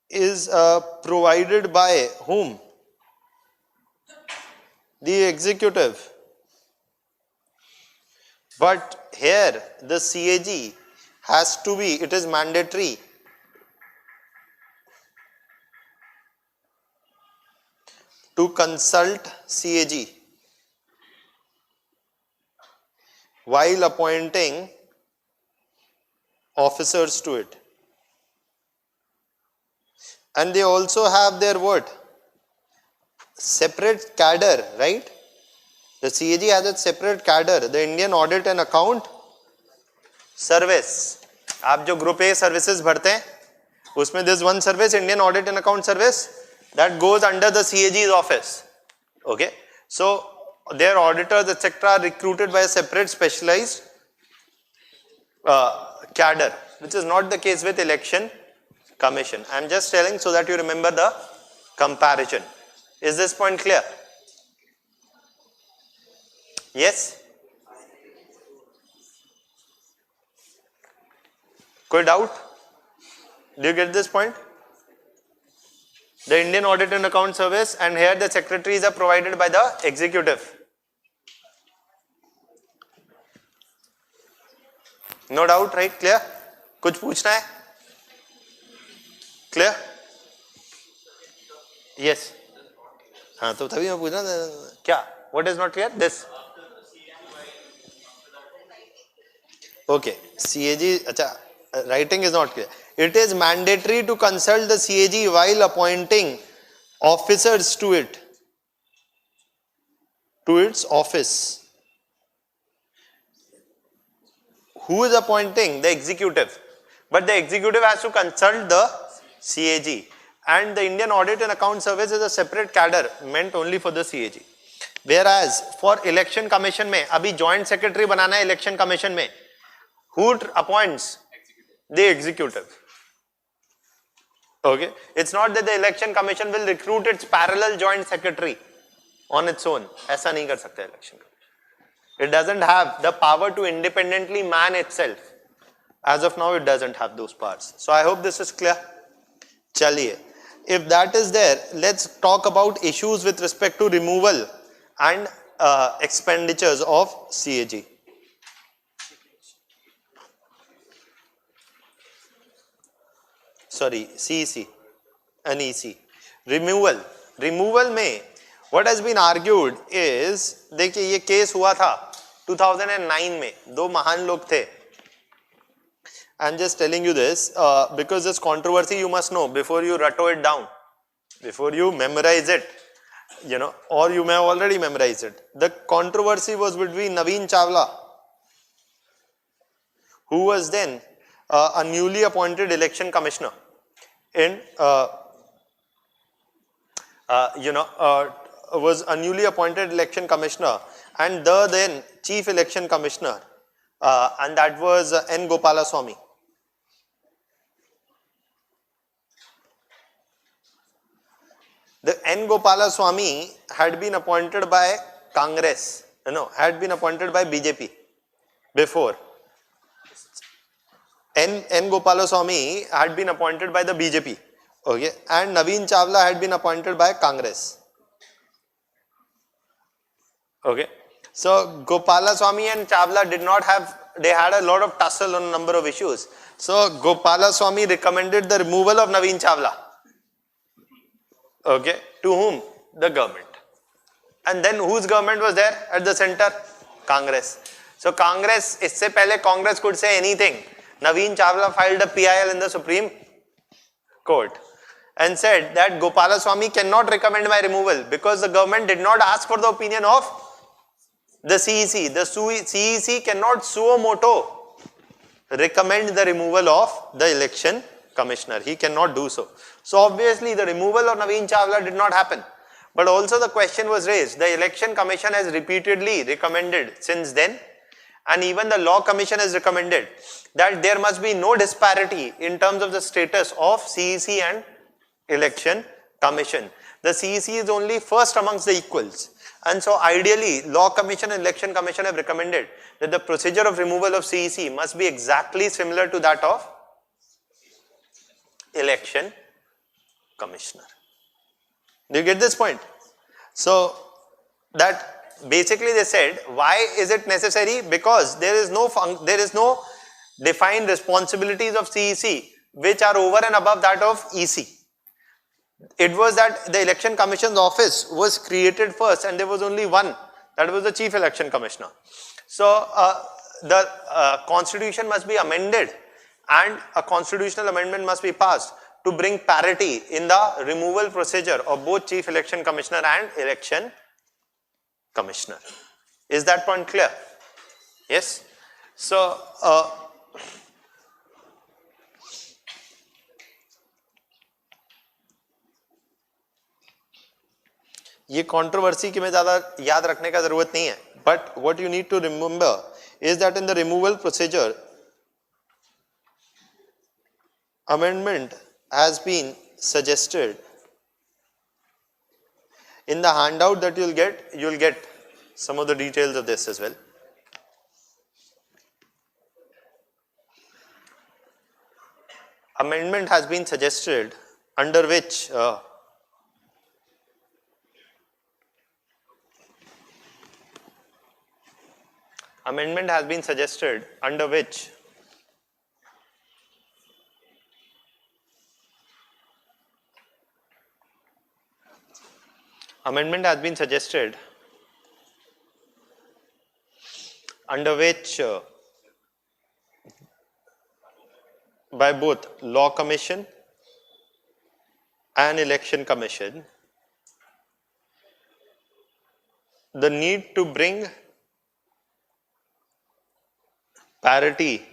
is provided by whom? The executive. But here the CAG has to be, it is mandatory to consult CAG while appointing officers to it. And they also have their what? Separate cadre, right? The CAG has a separate cadre, the Indian Audit and Account Service. आप जो group A services भरते हैं उसमें this one service, Indian Audit and Account Service, that goes under the CAG's office. Okay, so their auditors etc. are recruited by a separate specialized cadre, which is not the case with election commission. I am just telling so that you remember the comparison. Is this point clear? Yes? कोई doubt? Do you get this point? The Indian Audit and Account Service, and here the secretaries are provided by the executive. No doubt, right? Clear? कुछ पूछना है? Clear? Yes. हाँ तो तभी मैं पूछना क्या? What is not clear? This. Okay, CAG, अच्छा, writing is not clear. It is mandatory to consult the CAG while appointing officers to it, to its office. Who is appointing? The executive. But the executive has to consult the CAG. And the Indian Audit and Account Service is a separate cadre meant only for the CAG. Whereas for election commission में अभी joint secretary बनाना है election commission में, who appoints? The executive. Okay, it's not that the election commission will recruit its parallel joint secretary on its own. ऐसा नहीं कर सकता election commission. It doesn't have the power to independently man itself. As of now, it doesn't have those powers. So I hope this is clear. चलिए, if that is there, let's talk about issues with respect to removal and expenditures of CAG. Sorry, CEC and EC. Removal में what has been argued is, देखिए ये case हुआ था 2009 में, दो महान लोग थे. I'm just telling you this because this controversy you must know before you rattle it down, before you memorize it, or you may have already memorized it. The controversy was between Naveen Chawla, who was then a newly appointed election commissioner in was a newly appointed election commissioner, and the then chief election commissioner, and that was N. Gopalaswamy. The N. Gopalaswamy had been appointed by Congress, had been appointed by BJP before. N. Gopalaswamy had been appointed by the BJP, okay, and Naveen Chawla had been appointed by Congress. Okay, so Gopalaswamy and Chawla did not have, they had a lot of tussle on a number of issues. So Gopalaswamy recommended the removal of Naveen Chawla. Okay, to whom? The government. And then whose government was there at the center? Congress. So Congress, isse pehle Congress could say anything. Naveen Chawla filed a PIL in the Supreme Court and said that Gopalaswamy cannot recommend my removal because the government did not ask for the opinion of the CEC. The CEC cannot suo moto recommend the removal of the election commissioner. He cannot do so. So obviously the removal of Naveen Chawla did not happen. But also the question was raised. The election commission has repeatedly recommended since then, and even the law commission has recommended that there must be no disparity in terms of the status of CEC and election commission. The CEC is only first amongst the equals. And so ideally, law commission and election commission have recommended that the procedure of removal of CEC must be exactly similar to that of election commissioner. Do you get this point? So that basically they said, why is it necessary? Because there is no defined responsibilities of CEC which are over and above that of EC. It was that the election commission's office was created first and there was only one, that was the chief election commissioner. So the constitution must be amended and a constitutional amendment must be passed to bring parity in the removal procedure of both chief election commissioner and election commissioner. Is that point clear? Yes? So ये controversy की में ज्यादा याद रखने का जरूरत नहीं है, but what you need to remember is that in the removal procedure, amendment has been suggested. In the handout that you'll get some of the details of this as well. Amendment has been suggested under which amendment has been suggested under which amendment has been suggested under which by both law commission and election commission the need to bring parity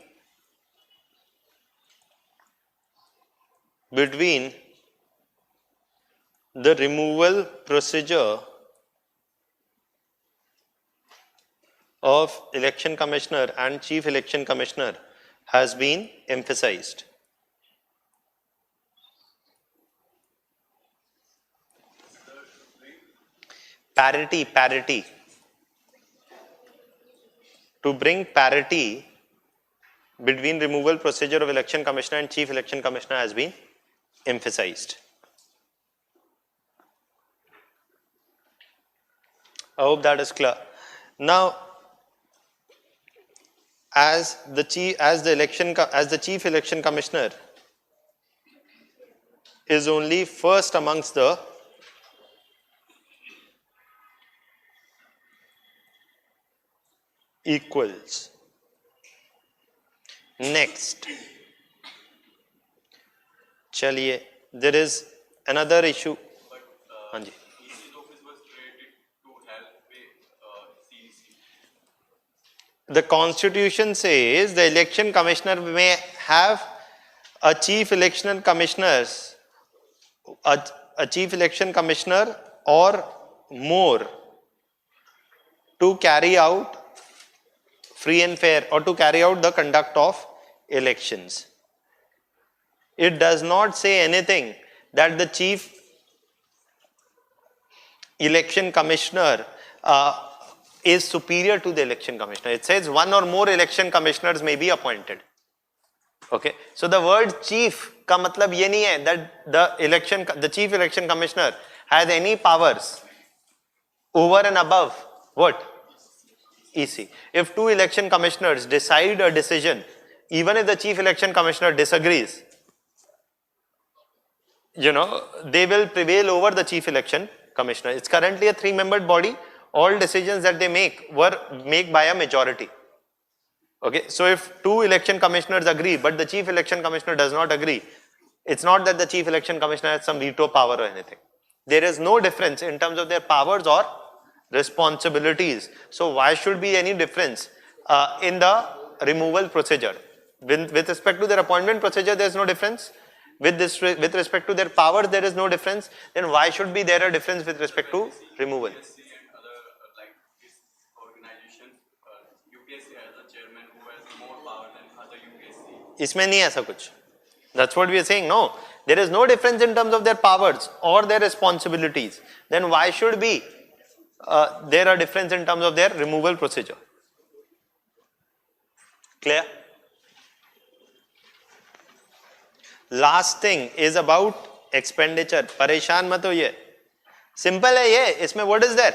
between the removal procedure of election commissioner and chief election commissioner has been emphasized. Parity. To bring parity between removal procedure of election commissioner and chief election commissioner has been emphasized. I hope that is clear. Now, as the chief election commissioner is only first amongst the equals. Next, chaliye, there is another issue. Hanji. The constitution says the election commissioner may have a chief election commissioner or more to carry out free and fair or to carry out the conduct of elections. It does not say anything that the chief election commissioner is superior to the election commissioner. It says one or more election commissioners may be appointed. Okay. So the word chief का मतलब ये नहीं है that the chief election commissioner has any powers over and above what? EC. If two election commissioners decide a decision, even if the chief election commissioner disagrees, they will prevail over the chief election commissioner. It's currently a 3-membered body. All decisions that they make were made by a majority. Okay, so if 2 election commissioners agree, but the chief election commissioner does not agree, it's not that the chief election commissioner has some veto power or anything. There is no difference in terms of their powers or responsibilities. So why should be any difference in the removal procedure? With respect to their appointment procedure, there is no difference. With respect to their powers, there is no difference. Then why should be there a difference with respect to removal? UPSC and other like this organization, UPSC has a chairman who has more power than other UPSC. इसमें नहीं है ऐसा कुछ. That's what we are saying. No, there is no difference in terms of their powers or their responsibilities. Then why should be there a difference in terms of their removal procedure? Clear? Last thing is about expenditure. परेशान मत होइए. Simple है ये. इसमें what is there?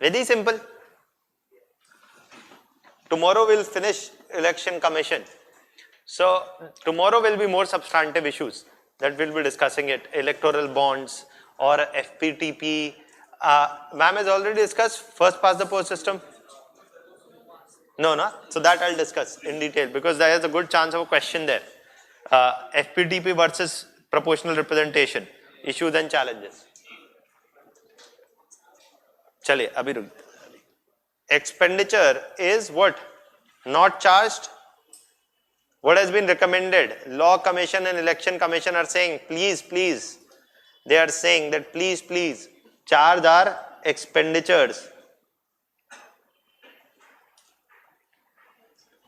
Very simple. Tomorrow we'll finish election commission. So tomorrow will be more substantive issues that we'll be discussing it. Electoral bonds or FPTP. Ma'am has already discussed first past the post system. No, no. So that I'll discuss in detail because there is a good chance of a question there. FPTP versus proportional representation, issues and challenges. चलिए अभी रुक. Expenditure is what? Not charged. What has been recommended? Law Commission and Election Commission are saying, please, they are saying that please, charge our expenditures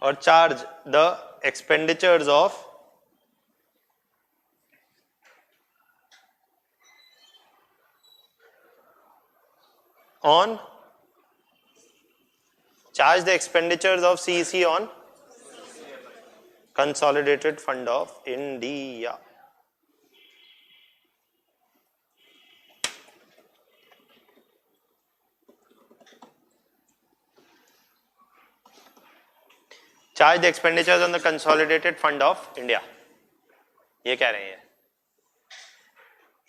or charge the expenditures of charge the expenditures of CEC on Consolidated Fund of India. Charge the expenditures on the Consolidated Fund of India. ये कह रहे हैं.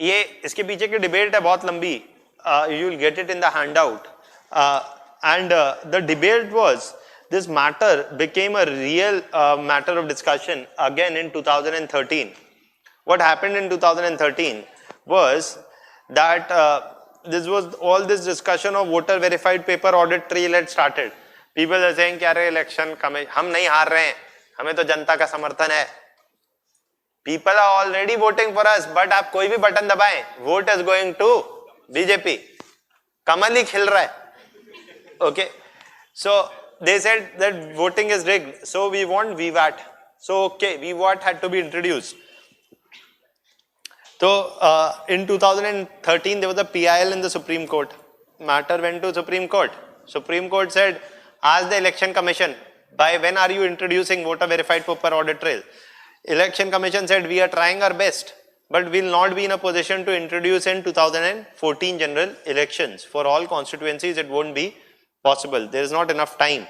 ये इसके पीछे की debate है बहुत लंबी. You will get it in the handout. And the debate was, this matter became a real matter of discussion again in 2013. What happened in 2013 was that this was all this discussion of voter verified paper audit trail had started. People are saying कि अरे election हम नहीं हार रहे हैं, हमें तो जनता का समर्थन है. People are already voting for us, but आप कोई भी बटन दबाएं, vote is going to BJP. कमल ही खिल रहा है. Okay, so they said that voting is rigged, so we want VVAT. So okay, VVAT had to be introduced. So in 2013 there was a PIL in the Supreme Court. Matter went to Supreme Court. Supreme Court said, ask the Election Commission, by when are you introducing voter verified paper audit trail? Election Commission said, we are trying our best, but we will not be in a position to introduce in 2014 general elections. For all constituencies it won't be possible. There is not enough time.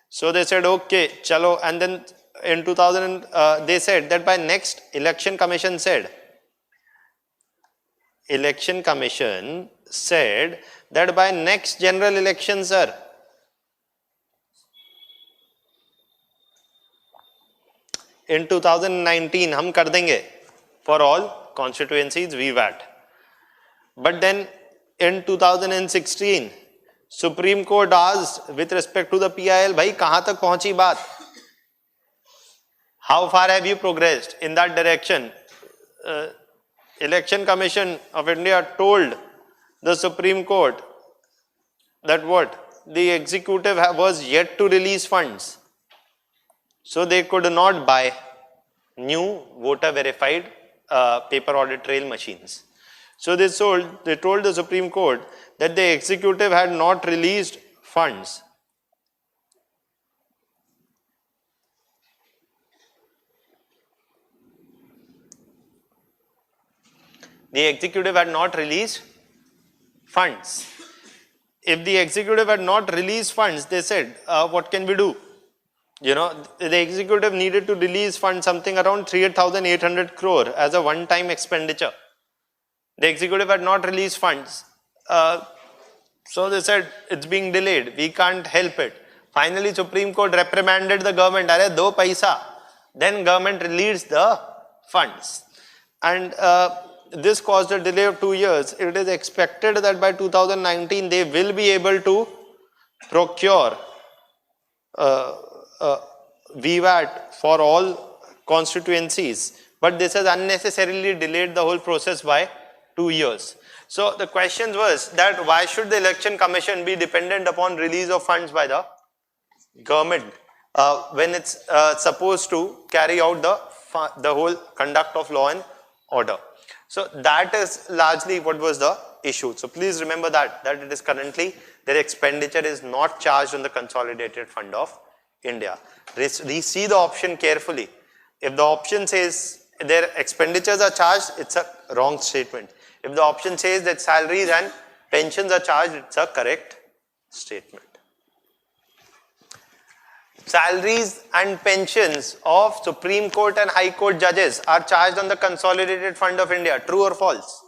So they said, okay, chalo. And then in 2000, they said that by next, Election Commission said that by next general election, sir, in 2019, हम कर देंगे for all constituencies VVAT. But then in 2016, Supreme Court asked with respect to the PIL, भाई कहाँ तक पहुँची बात? How far have you progressed in that direction? Election Commission of India told the Supreme Court that what? The executive was yet to release funds. So they could not buy new voter verified paper audit trail machines. So they told the Supreme Court that the executive had not released funds. The executive had not released funds. If the executive had not released funds, they said, what can we do? You know, the executive needed to release funds something around 3,800 crore as a one-time expenditure. The executive had not released funds. So they said it's being delayed. We can't help it. Finally, Supreme Court reprimanded the government. Arey do paisa. Then government released the funds, and this caused a delay of 2 years. It is expected that by 2019 they will be able to procure VWAT for all constituencies, but this has unnecessarily delayed the whole process by 2 years. So the question was that why should the Election Commission be dependent upon release of funds by the government when it's supposed to carry out the whole conduct of law and order. So that is largely what was the issue. So please remember that it is currently their expenditure is not charged on the consolidated fund of India. See the option carefully. If the option says their expenditures are charged, it's a wrong statement. If the option says that salaries and pensions are charged, it's a correct statement. Salaries and pensions of Supreme Court and High Court judges are charged on the consolidated fund of India. True or false?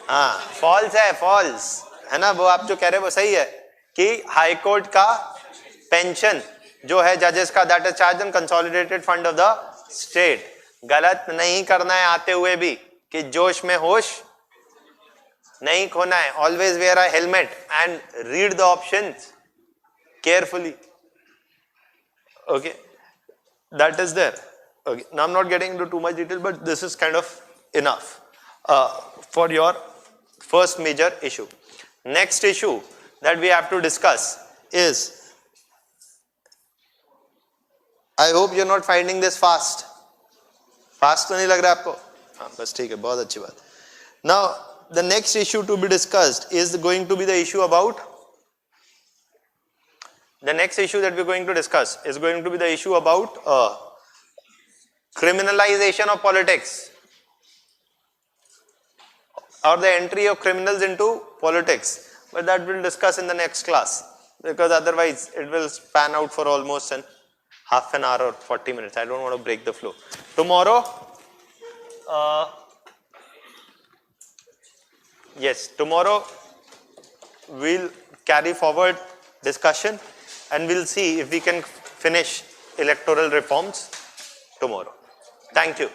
हाँ, false है, false है ना. वो आप जो कह रहे हैं वो सही है कि हाई कोर्ट का पेंशन जो है जजेस का that is charge on consolidated fund of the state. गलत नहीं करना है आते हुए भी कि जोश में होश नहीं खोना है. Always wear a helmet and read the options carefully. Okay, that is there. Okay, now I'm not getting into too much detail, but this is kind of enough for your first major issue. Next issue that we have to discuss is, I hope you're not finding this fast. Fast तो नहीं लग रहा आपको? हाँ, बस ठीक है, बहुत अच्छी बात. Now the next issue to be discussed is going to be the issue about. The next issue that we're going to discuss is going to be the issue about criminalization of politics, or the entry of criminals into politics. But that we'll discuss in the next class, because otherwise it will span out for almost half an hour or 40 minutes. I don't want to break the flow. Tomorrow, tomorrow we'll carry forward discussion. And we'll see if we can finish electoral reforms tomorrow. Thank you.